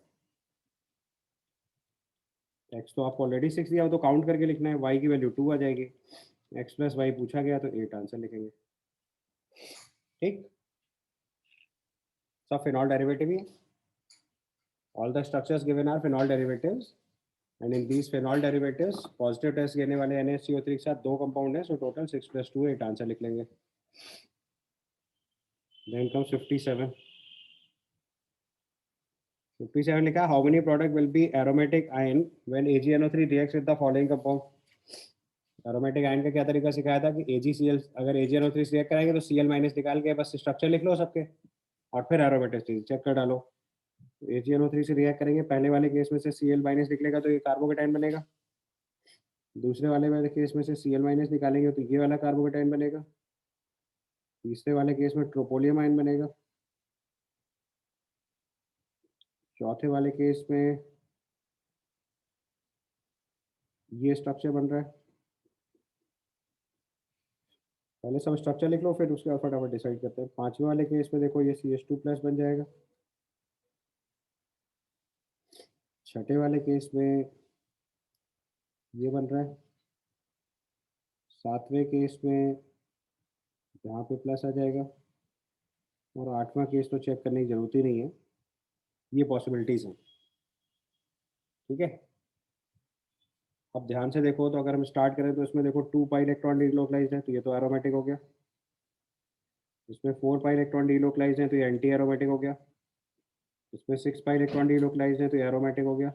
एक्स तो आपको ऑलरेडी 6 दिया हो तो काउंट करके लिखना है, वाई की वैल्यू 2 आ जाएगी, एक्स प्लस वाई पूछा गया तो 8 आंसर लिखेंगे। ठीक, सब फिनॉल डेरिवेटिव ही है। All the structures given are phenol derivatives and in these phenol derivatives positive test देने वाले NaCO3 के साथ 2 कंपाउंड है, सो टोटल 6 + 2 8 आंसर लिख लेंगे. Then comes 57. 57 लिखा, how many product will be aromatic ion when AgNO3 reacts with the following compound. Aromatic ion का क्या तरीका सिखाया था कि AgCl, अगर AgNO3 से रिएक्ट कराएंगे तो Cl- निकाल के बस स्ट्रक्चर लिख लो सबके और फिर एरोमेटिसिटी चेक कर डालो. AgNO3 से रिएक्ट करेंगे, पहले वाले केस में से Cl- निकलेगा तो ये कार्बोकेटाइन बनेगा. दूसरे वाले केस में से Cl- निकालेंगे तो ये वाला कार्बोकेटाइन बनेगा. तीसरे वाले केस में ट्रोपोलियम आयन बनेगा. चौथे वाले केस में ये स्ट्रक्चर बन रहा है. पहले सब स्ट्रक्चर लिख लो फिर उसके बाद फटाफट डिसाइड करते हैं. पांचवें वाले केस में देखो ये CH2+ बन जाएगा. छठे वाले केस में ये बन रहा है. सातवें केस में यहाँ पे प्लस आ जाएगा. और आठवां केस तो चेक करने की जरूरत ही नहीं है, ये पॉसिबिलिटीज हैं. ठीक है, अब ध्यान से देखो तो अगर हम स्टार्ट करें तो इसमें देखो 2 पाई इलेक्ट्रॉन डीलोकलाइज्ड है तो ये तो एरोमेटिक हो गया. इसमें 4 पाई इलेक्ट्रॉन डीलोकलाइज्ड है तो ये एंटी एरोमेटिक हो गया. इसमें 6 पाई इलेक्ट्रॉन डीलोकलाइज्ड है तो ये एरोमेटिक हो गया.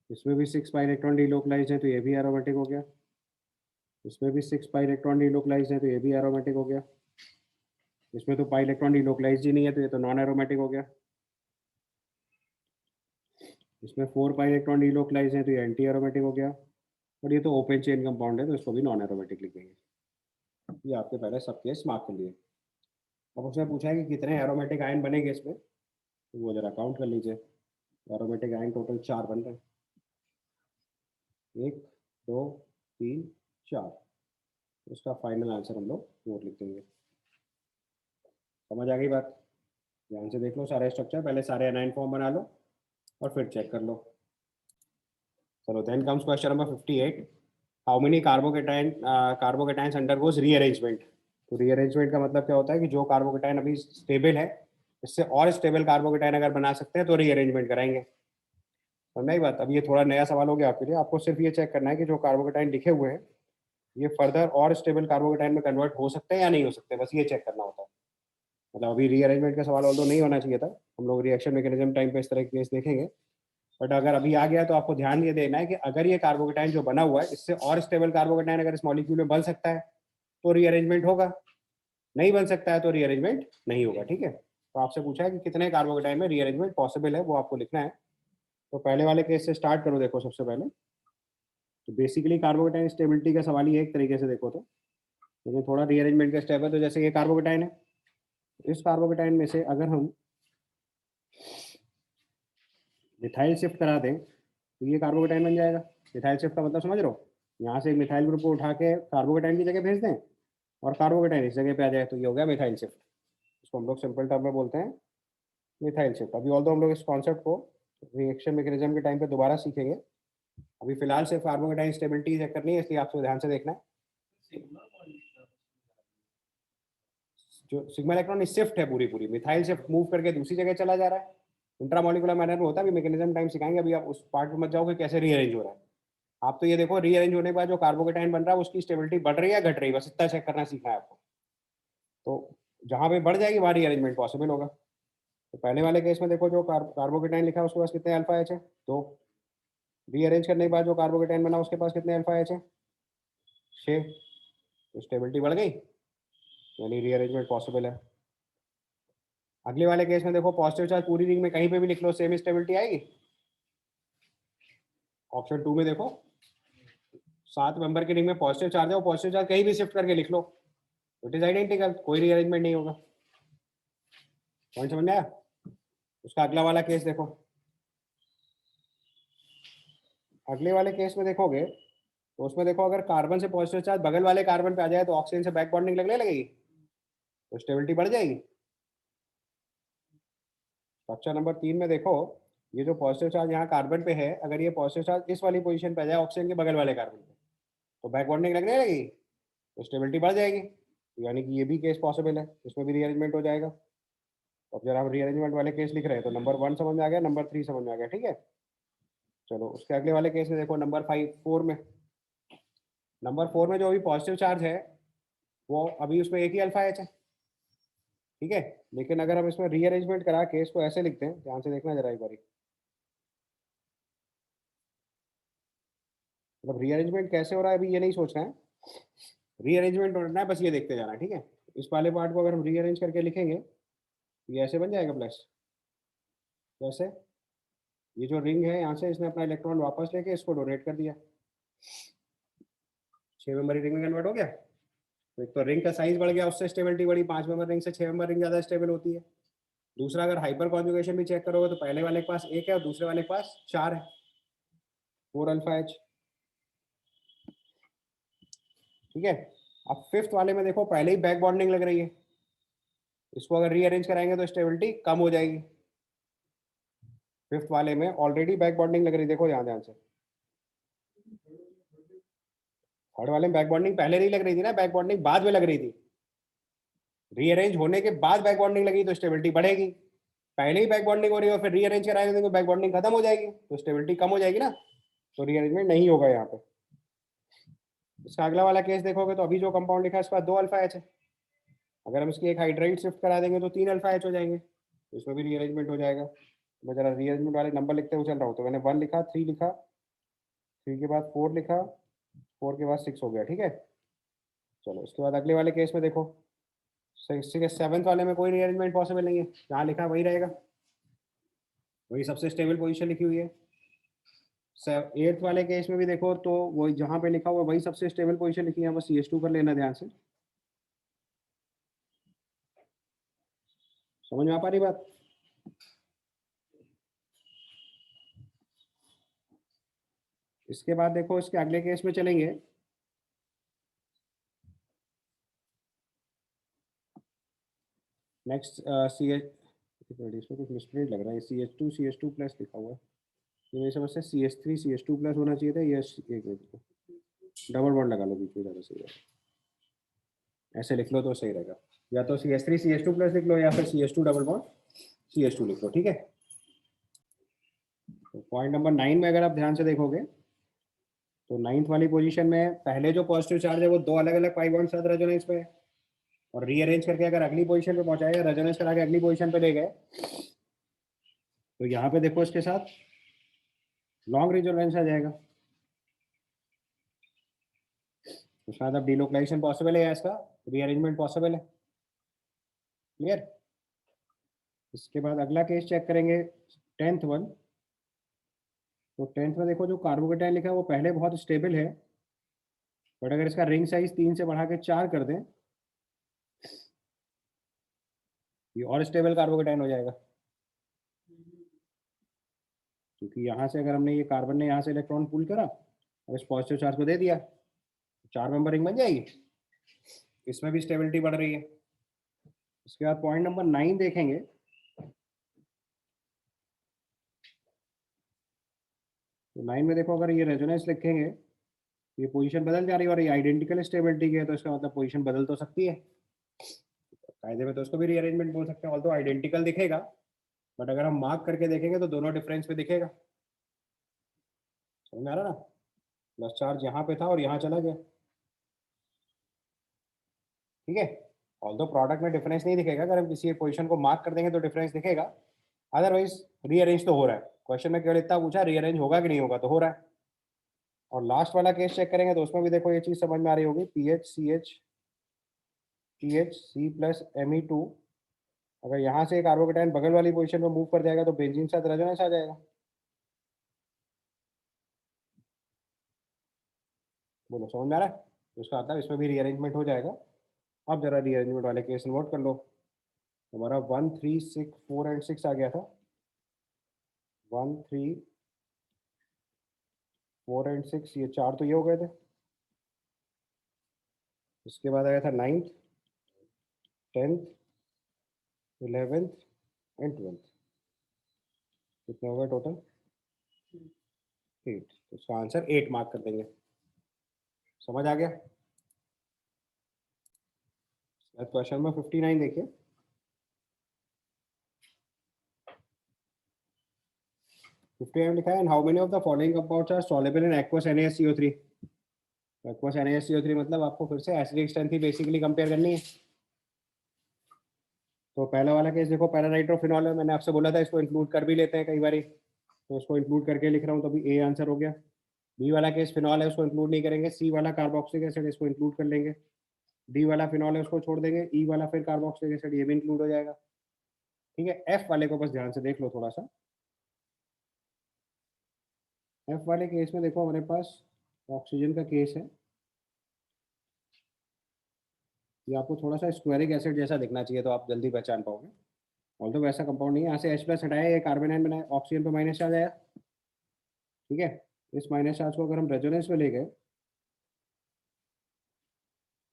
इसमें भी 6 पाई इलेक्ट्रॉन डीलोकलाइज्ड है तो ये भी एरोमेटिक हो गया. इसमें भी 6 पाई इलेक्ट्रॉन डीलोकलाइज्ड है तो ये भी एरोमेटिक हो गया. इसमें तो पाई इलेक्ट्रॉन डीलोकलाइज्ड ही नहीं है तो ये तो नॉन एरोमेटिक हो गया. इसमें 4 पाई इलेक्ट्रॉन डीलोकलाइज्ड है तो ये एंटी एरोमेटिक हो गया. और ये तो ओपन चेन कंपाउंड है तो इसको भी नॉन एरोमेटिक लिखेंगे. ये आपके पहले सब केस मार्क कर लिए. अब उसने पूछा है कि कितने एरोमेटिक आयन बनेंगे इसमें, तो वो जरा काउंट कर लीजिए. एरोमेटिक आयन टोटल 4 बन रहे हैं. 1 2 3 4. उसका फाइनल आंसर हम लोग नोट लिख देंगे. समझ आ गई बात? ध्यान से देख लो सारे स्ट्रक्चर, पहले सारे एनाइन फॉर्म बना लो और फिर चेक कर लो. चलो then comes question number 58. How many carbocations undergoes rearrangement. तो रीअरेंजमेंट का मतलब क्या होता है कि जो कार्बोकेटाइन अभी स्टेबल है इससे और स्टेबल कार्बोकेटाइन अगर बना सकते हैं तो रीअरेंजमेंट कराएंगे. समझ आई बात? अब ये थोड़ा नया सवाल हो गया आपके लिए. आपको सिर्फ ये चेक करना है कि जो कार्बोकेटाइन लिखे हुए हैं ये फर्दर और स्टेबल कार्बोकेटाइन में कन्वर्ट हो सकते हैं या नहीं हो सकते, बस ये चेक करना होता है. मतलब अभी रीअरेंजमेंट का सवाल ऑल्दो नहीं होना चाहिए था, हम लोग रिएक्शन मैकेनिज्म टाइम पे इस तरह के केस देखेंगे. बट अगर अभी आ गया तो आपको ध्यान ये देना है कि अगर ये कार्बोकेटाइन जो बना हुआ है इससे और स्टेबल कार्बोकेटाइन अगर इस मॉलिक्यूल में बन सकता है तो रीअरेंजमेंट होगा, नहीं बन सकता है तो रीअरेंजमेंट नहीं होगा. ठीक है, तो आपसे पूछा है कि कितने कार्बोकेटाइन में रीअरेंजमेंट पॉसिबल है, वो आपको लिखना है. तो पहले वाले केस से स्टार्ट करो. देखो सबसे पहले तो बेसिकली कार्बोकेटाइन स्टेबिलिटी का सवाल ही है एक तरीके से देखो तो, लेकिन थोड़ा रीअरेंजमेंट का स्टेप है. तो जैसे ये कार्बोकेटाइन है, इस कार्बोकेटाइन में से अगर हम मिथाइल शिफ्ट करा दें तो ये कार्बोकेटाइन बन जाएगा. मिथाइल शिफ्ट का मतलब समझ रहे हो? यहाँ से एक मिथाइल ग्रुप को उठा के कार्बोकेटाइन की जगह भेज दें और कार्बोकेटाइन इस जगह पे आ जाए तो ये हो गया मिथाइल शिफ्ट. इसको हम लोग सिंपल टर्म में बोलते हैं मिथाइल शिफ्ट. अभी ऑल्दो हम लोग इस कॉन्सेप्ट को रिएक्शन मैकेनिज्म के टाइम पे दोबारा सीखेंगे. अभी फिलहाल सिर्फ कार्बोकेटाइन स्टेबिलिटी चेक करनी है, इसलिए आपको ध्यान से देखना है. जो सिग्मा इलेक्ट्रॉन शिफ्ट है पूरी पूरी, मिथाइल शिफ्ट मूव करके दूसरी जगह चला जा रहा है. इंट्रामोलिकुलर मैनर में होता है, अभी मैकेनिज्म टाइम सिखाएंगे. अभी आप उस पार्ट में मत जाओ कि कैसे रीअरेंज हो रहा है. आप तो ये देखो रीअरेंज होने के बाद जो कार्बोकेटाइन बन रहा है उसकी स्टेबिलिटी बढ़ रही है घट रही है, बस इतना चेक करना सीखना है आपको. तो जहां पे बढ़ जाएगी वहां रीअरेंजमेंट पॉसिबल होगा. तो पहले वाले केस में देखो जो कार्बोकेटाइन लिखा है उसके पास कितने अल्फा एच है? 2. रीअरेंज करने के बाद जो कार्बोकेटाइन बना उसके पास कितने अल्फा एच है? 6. तो स्टेबिलिटी बढ़ गई, यानी रीअरेंजमेंट पॉसिबल है. अगले वाले केस में देखो पॉजिटिव चार्ज पूरी रिंग में कहीं पे भी लिख लो सेम स्टेबिलिटी आएगी. ऑप्शन 2 में देखो 7 मेंबर की रिंग में पॉजिटिव चार्ज है, वो पॉजिटिव चार्ज कहीं भी शिफ्ट करके लिख लो, इट इज आइडेंटिकल, कोई रीअरेंजमेंट नहीं होगा. पॉइंट समझ में आया? उसका अगला वाला केस देखो. अगले वाले केस में देखोगे तो उसमें देखो अगर कार्बन से पॉजिटिव चार्ज बगल वाले कार्बन पे आ जाए तो ऑक्सीजन से बैक बॉन्डिंग लगने लगेगी, तो स्टेबिलिटी बढ़ जाएगी. स्ट्रक्चर नंबर 3 में देखो ये जो पॉजिटिव चार्ज यहाँ कार्बन पे है, अगर ये पॉजिटिव चार्ज इस वाली पोजीशन पे आ जाए ऑक्सीजन के बगल वाले कार्बन पे तो बैक बॉन्डिंग लगने लगेगी, तो स्टेबिलिटी बढ़ जाएगी. यानी कि ये भी केस पॉसिबल है, इसमें भी रीअरेंजमेंट हो जाएगा. अब जरा हम रीअरेंजमेंट वाले केस लिख रहे हैं तो नंबर 1 समझ में आ गया, नंबर 3 समझ में आ गया, ठीक है। चलो उसके अगले वाले केस में देखो, नंबर 4 में। नंबर 4 में जो अभी पॉजिटिव चार्ज है वो अभी उसमें एक ही अल्फा एच है, ठीक है। लेकिन अगर हम इसमें रीअरेंजमेंट करा के इसको ऐसे लिखते हैं, ध्यान से देखना जरा एक बारी, मतलब रीअरेंजमेंट कैसे हो रहा है अभी ये नहीं सोचना है, रीअरेंजमेंट होना है बस, ये देखते जाना है, ठीक है। इस वाले पार्ट को अगर हम रीअरेंज करके लिखेंगे तो ये ऐसे बन जाएगा प्लस, जैसे ये जो रिंग है यहाँ से इसने अपना इलेक्ट्रॉन वापस लेके इसको डोनेट कर दिया, 6 मेंबर रिंग में कन्वर्ट हो गया। तो एक तो रिंग का साइज बढ़ गया, उससे स्टेबिलिटी बढ़ी, 5 मेंबर रिंग से 6 मेंबर रिंग ज्यादा स्टेबल होती है। दूसरा अगर हाइपर कॉन्जुगेशन भी चेक करोगे तो पहले वाले के पास एक है और दूसरे वाले के पास 4 है, 4 अल्फा एच, ठीक है। अब फिफ्थ वाले में देखो पहले ही बैक बॉन्डिंग लग रही है, इसको अगर रीअरेंज कराएंगे तो स्टेबिलिटी कम हो जाएगी। फिफ्थ वाले में ऑलरेडी बैक बॉन्डिंग लग रही है, देखो यहाँ ध्यान से। थर्ड वाले में बैक बॉन्डिंग पहले नहीं लग रही थी ना, बैक बॉन्डिंग बाद में लग रही थी। रीअरेंज होने के बाद बैक बॉन्डिंग लगी तो स्टेबिलिटी बढ़ेगी, पहले ही बैक बॉन्डिंग हो रही है और फिर रीअरेंज कराएंगे तो बैक बॉन्डिंग खत्म हो जाएगी तो स्टेबिलिटी कम हो जाएगी ना, तो रीअरेंजमेंट नहीं होगा यहाँ पे। इसका अगला वाला केस देखोगे तो अभी जो कंपाउंड लिखा है इसके बाद 2 अल्फा एच है, अगर हम इसकी एक हाइड्राइड शिफ्ट करा देंगे तो 3 अल्फा एच हो जाएंगे, तो इसमें भी रीअरेंजमेंट हो जाएगा। मैं जरा रीअरेंजमेंट वाले नंबर लिखते हुए चल रहा हूँ, तो मैंने 1 लिखा, 3 लिखा, 3 के बाद 4 लिखा, 4 के बाद 6 हो गया, ठीक है। चलो उसके बाद अगले वाले केस में देखो, 7th वाले में कोई रीअरेंजमेंट पॉसिबल नहीं है, जहाँ लिखा वही रहेगा, वही सबसे स्टेबल पोजीशन लिखी हुई है। 8th वाले केस में भी देखो तो वही जहाँ पे लिखा हुआ वही सबसे स्टेबल पोजीशन लिखी है, बस CH2 कर लेना ध्यान से। समझ में आ पा रही बात? इसके बाद देखो इसके अगले केस में चलेंगे, नेक्स्ट सी एच, इसमें कुछ मिसप्रिंट लग रहा है, CH2 प्लस लिखा हुआ है, तो मेरी समझ से CH3 प्लस होना चाहिए था, ये एक मिनट डबल बॉन्ड लगा लो बीच में, ज़्यादा सही रहेगा, ऐसे लिख लो तो सही रहेगा, या तो CH3 प्लस लिख लो या फिर CH2 डबल बॉन्ड CH2 लिख लो, ठीक है। तो पॉइंट नंबर 9 में अगर आप ध्यान से देखोगे तो 9th वाली पोजीशन में पहले जो पॉजिटिव चार्ज है वो 2 अलग अलग पाई बॉन्ड साथ रेजोनेंस पे है, और रीअरेंज करके अगर अगली पोजीशन पे पहुंचाए या रेजोनेंस करा के अगली पोजीशन पे ले गए तो यहाँ पे देखो इसके साथ लॉन्ग रेजोनेंस आ जाएगा, तो शायद अब डिलोकलाइजेशन पॉसिबल है या इसका रीअरेंजमेंट पॉसिबल है, क्लियर। इसके बाद अगला केस चेक करेंगे 10th वन। तो 10th में देखो जो कार्बोकेटाइन लिखा है वो पहले बहुत स्टेबल है, बट अगर इसका रिंग साइज 3 से बढ़ा के 4 कर दें ये और स्टेबल कार्बोकेटाइन हो जाएगा, क्योंकि यहाँ से अगर हमने ये कार्बन ने यहाँ से इलेक्ट्रॉन पुल करा और इस पॉजिटिव चार्ज को दे दिया, 4 मेंबर रिंग बन जाएगी, इसमें भी स्टेबिलिटी बढ़ रही है। इसके बाद पॉइंट नंबर 9 देखेंगे, तो 9 में देखो अगर ये रेजोनेंस लिखेंगे ये पोजीशन बदल जा रही है और ये आइडेंटिकल स्टेबिलिटी की है, तो इसका मतलब पोजीशन बदल तो सकती है, कायदे में तो उसको भी रीअरेंजमेंट बोल सकते हैं, ऑल्दो आइडेंटिकल दिखेगा, बट अगर हम मार्क करके देखेंगे तो दोनों डिफरेंस पे दिखेगा, समझ में आ रहा ना, प्लस चार्ज यहाँ पे था और यहाँ चला गया, ठीक है। ऑल्दो प्रोडक्ट में डिफरेंस नहीं दिखेगा, अगर हम किसी एक पोजीशन को मार्क कर देंगे तो डिफरेंस दिखेगा, अदरवाइज रीअरेंज तो हो रहा है, क्वेश्चन में केवल इतना पूछा रीअरेंज होगा कि नहीं होगा, तो हो रहा है। और लास्ट वाला केस चेक करेंगे तो उसमें भी देखो ये चीज समझ में आ रही होगी, PHCH3 प्लस Me2, अगर यहाँ से कार्बोकेटाइन बगल वाली पोजीशन में मूव कर जाएगा तो बेंजीन साथ रेजोनेंस आ जाएगा, बोलो समझ में आ रहा है, तो उसका मतलब इसमें भी रीअरेंजमेंट हो जाएगा। अब जरा रीअरेंजमेंट वाले केस नोट कर लो, हमारा 1 3 6 4 एंड 6 आ गया था, 1 3 4 एंड 6, ये 4 तो ये हो गए थे। इसके बाद आया था 9th 10th 11th and 12th, कितने हो गए टोटल 8, तो इसका आंसर 8 मार्क कर देंगे, समझ आ गया। क्वेश्चन में 59 देखिए, 50 mm लिखा है। And how many of the following compounds are soluble in aqueous NaSCO3? Aqueous NaSCO3 मतलब आपको फिर से एसिडिक स्ट्रेंथ ही बेसिकली कंपेयर करनी है। तो पहला वाला केस देखो, पैरानाइट्रोफिनॉल है, मैंने आपसे बोला था इसको इंक्लूड कर भी लेते हैं कई बार, तो इसको इंक्लूड करके लिख रहा हूँ, तो अभी ए आंसर हो गया। बी वाला केस फिनॉल है, उसको इंक्लूड नहीं करेंगे। सी वाला कार्बोक्सिलिक एसिड, इसको इंक्लूड कर लेंगे। डी वाला फिनॉल है, उसको छोड़ देंगे। ई वाला फिर कार्बोक्सिलिक एसिड, ये भी इंक्लूड हो जाएगा। ठीक है, एफ वाले को बस ध्यान से देख लो थोड़ा सा। एफ वाले केस में देखो हमारे पास ऑक्सीजन का केस है, ये आपको थोड़ा सा स्क्वेरिक एसिड जैसा दिखना चाहिए, तो आप जल्दी पहचान पाओगे। ऑल्दो वैसा कंपाउंड नहीं है। यहाँ से H प्लस हटाया, ये कार्बन आयन बनाया, ऑक्सीजन पे माइनस चार्ज आया। ठीक है, इस माइनस चार्ज को अगर हम रेजोनेंस में ले गए,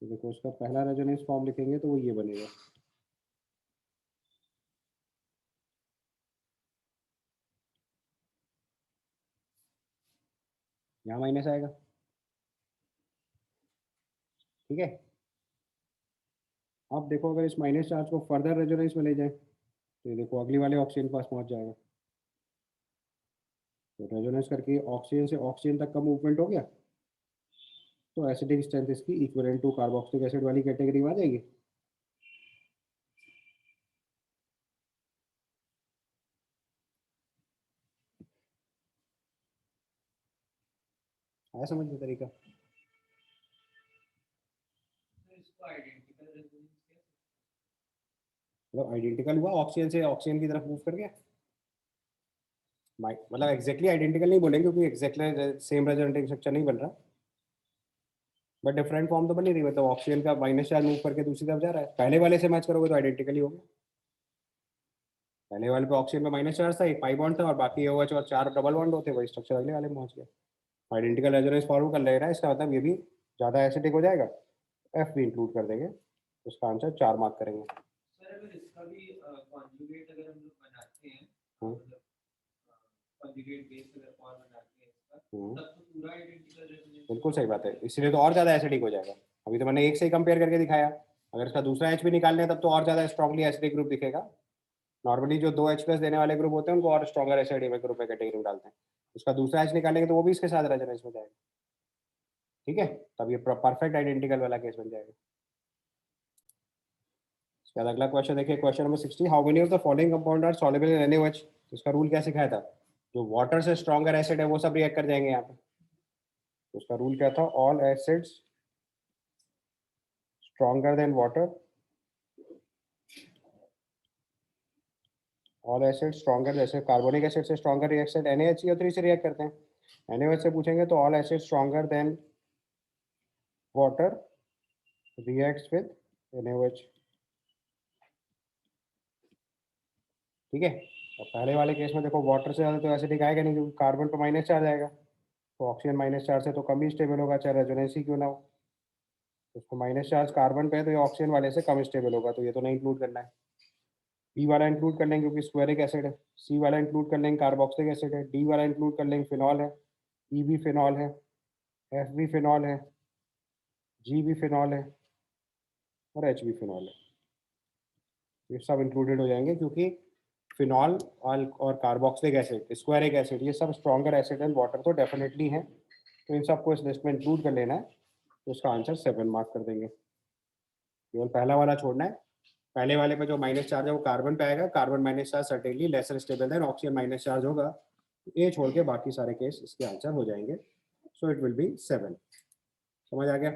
तो देखो उसका पहला रेजोनेंस फॉर्म लिखेंगे तो वो ये बनेगा। यहाँ माइनस आएगा। ठीक है, अब देखो अगर इस माइनस चार्ज को फर्दर रेजोनेंस में ले जाए, तो ये देखो अगली वाले ऑक्सीजन के पास पहुंच जाएगा। तो रेजोनेंस करके ऑक्सीजन से ऑक्सीजन तक का मूवमेंट हो गया, तो एसिडिक स्ट्रेंथ इसकी इक्विवेलेंट टू कार्बोक्सिलिक एसिड वाली कैटेगरी में आ जाएगी। आया समझ में तरीका? मतलब आइडेंटिकल हुआ, ऑक्सीजन से ऑक्सीजन की तरफ मूव कर गया। मतलब एग्जैक्टली आइडेंटिकल नहीं बोलेंगे, क्योंकि एग्जैक्टली सेम रेजोनेटिंग स्ट्रक्चर नहीं बन रहा, बट डिफरेंट फॉर्म तो बन ही रही। मतलब ऑक्सीजन का माइनस चार्ज मूव करके दूसरी तरफ जा रहा है। पहले वाले से मैच करोगे तो आइडेंटिकल ही होगा। पहले वाले पे ऑक्सीजन में माइनस चार्ज था, एक पाई बॉन्ड था, और बाकी OH और 4 डबल बॉन्ड होते, वही स्ट्रक्चर अगले वाले में पहुंच गया। आइडेंटिकल रेजोनेंस फॉर्म कर ले रहा है, इसका मतलब ये भी ज़्यादा एसिडिक हो जाएगा। एफ भी इंक्लूड कर देंगे, उसका आंसर 4 मार्क करेंगे। सर अगर इसका भी कॉन्जुगेट अगर हम लोग बनाते हैं, कॉन्जुगेट बेस अगर फॉर्म बनाते हैं इसका, तब तो पूरा आइडेंटिकल रेजोनेंस। बिल्कुल सही बात है, इसलिए तो और ज़्यादा एसिडिक हो जाएगा। अभी तो मैंने एक से ही कंपेयर करके दिखाया, अगर इसका दूसरा H भी निकालने तब तो और ज़्यादा स्ट्रॉन्गली एसिडिक ग्रुप दिखेगा। नॉर्मली जो 2 H+ देने वाले ग्रुप होते हैं उनको और स्ट्रॉन्गर एसिडिक ग्रुप में कैटेगरी में डालते हैं। इसका दूसरा H निकालेंगे तो वो भी इसके साथ रेजोनेंस में जाएगा। ठीक है, तब ये परफेक्ट आइडेंटिकल वाला केस बन जाएगा। इसके बाद अगला क्वेश्चन देखिए, question number 60, how many of the following compound are soluble in NaOH? इसका रूल क्या सिखाया था? जो वाटर से स्ट्रॉन्गर एसिड है वो सब रिएक्ट कर जाएंगे यहाँ पे। तो उसका रूल क्या था? All acids stronger than water, all acid stronger, जैसे कार्बोनिक एसिड से स्ट्रॉन्गर रिएक्शन NaHCO3 से रिएक्ट करते हैं। NaOH से पूछेंगे तो all acid stronger than water reacts with NaOH। ठीक है, और पहले वाले केस में देखो वाटर से ज़्यादा तो एसिडिक आएगा नहीं, क्योंकि कार्बन पर माइनस चार्ज आएगा, तो ऑक्सीजन माइनस चार्ज है तो कम ही स्टेबल होगा, चाहे रेजोनेंस ही क्यों ना हो। तो उसको माइनस चार्ज कार्बन पे है तो ये ऑक्सीजन वाले से कम स्टेबल होगा, तो ये तो नहीं इंक्लूड करना है। बी वाला इंक्लूड कर लेंगे क्योंकि स्क्वेरिक एसिड है। सी वाला इंक्लूड कर लेंगे, कार्बोक्सिलिक एसिड है। डी वाला इंक्लूड कर लेंगे, फिनॉल है। ई भी फिनॉल है, एफ भी फिनॉल है, जी भी फिनॉल है, और एच भी फिनॉल है। ये सब इंक्लूडेड हो जाएंगे, क्योंकि फिनॉल और कार्बोक्सिलिक एसिड, स्क्वेरिक एसिड, ये सब स्ट्रॉन्गर एसिड एंड वाटर तो डेफिनेटली हैं, तो इन सबको इस लिस्ट में इंक्लूड कर लेना है। तो इसका आंसर 7 मार्क कर देंगे। केवल पहला वाला छोड़ना है। पहले वाले पे जो माइनस चार्ज है वो कार्बन पे आएगा, carbon minus charge certainly lesser stable than oxygen minus charge होगा। ए छोड़ के बाकी सारे केस इसके आंसर हो जाएंगे। So it will be 7। समझ आ गया?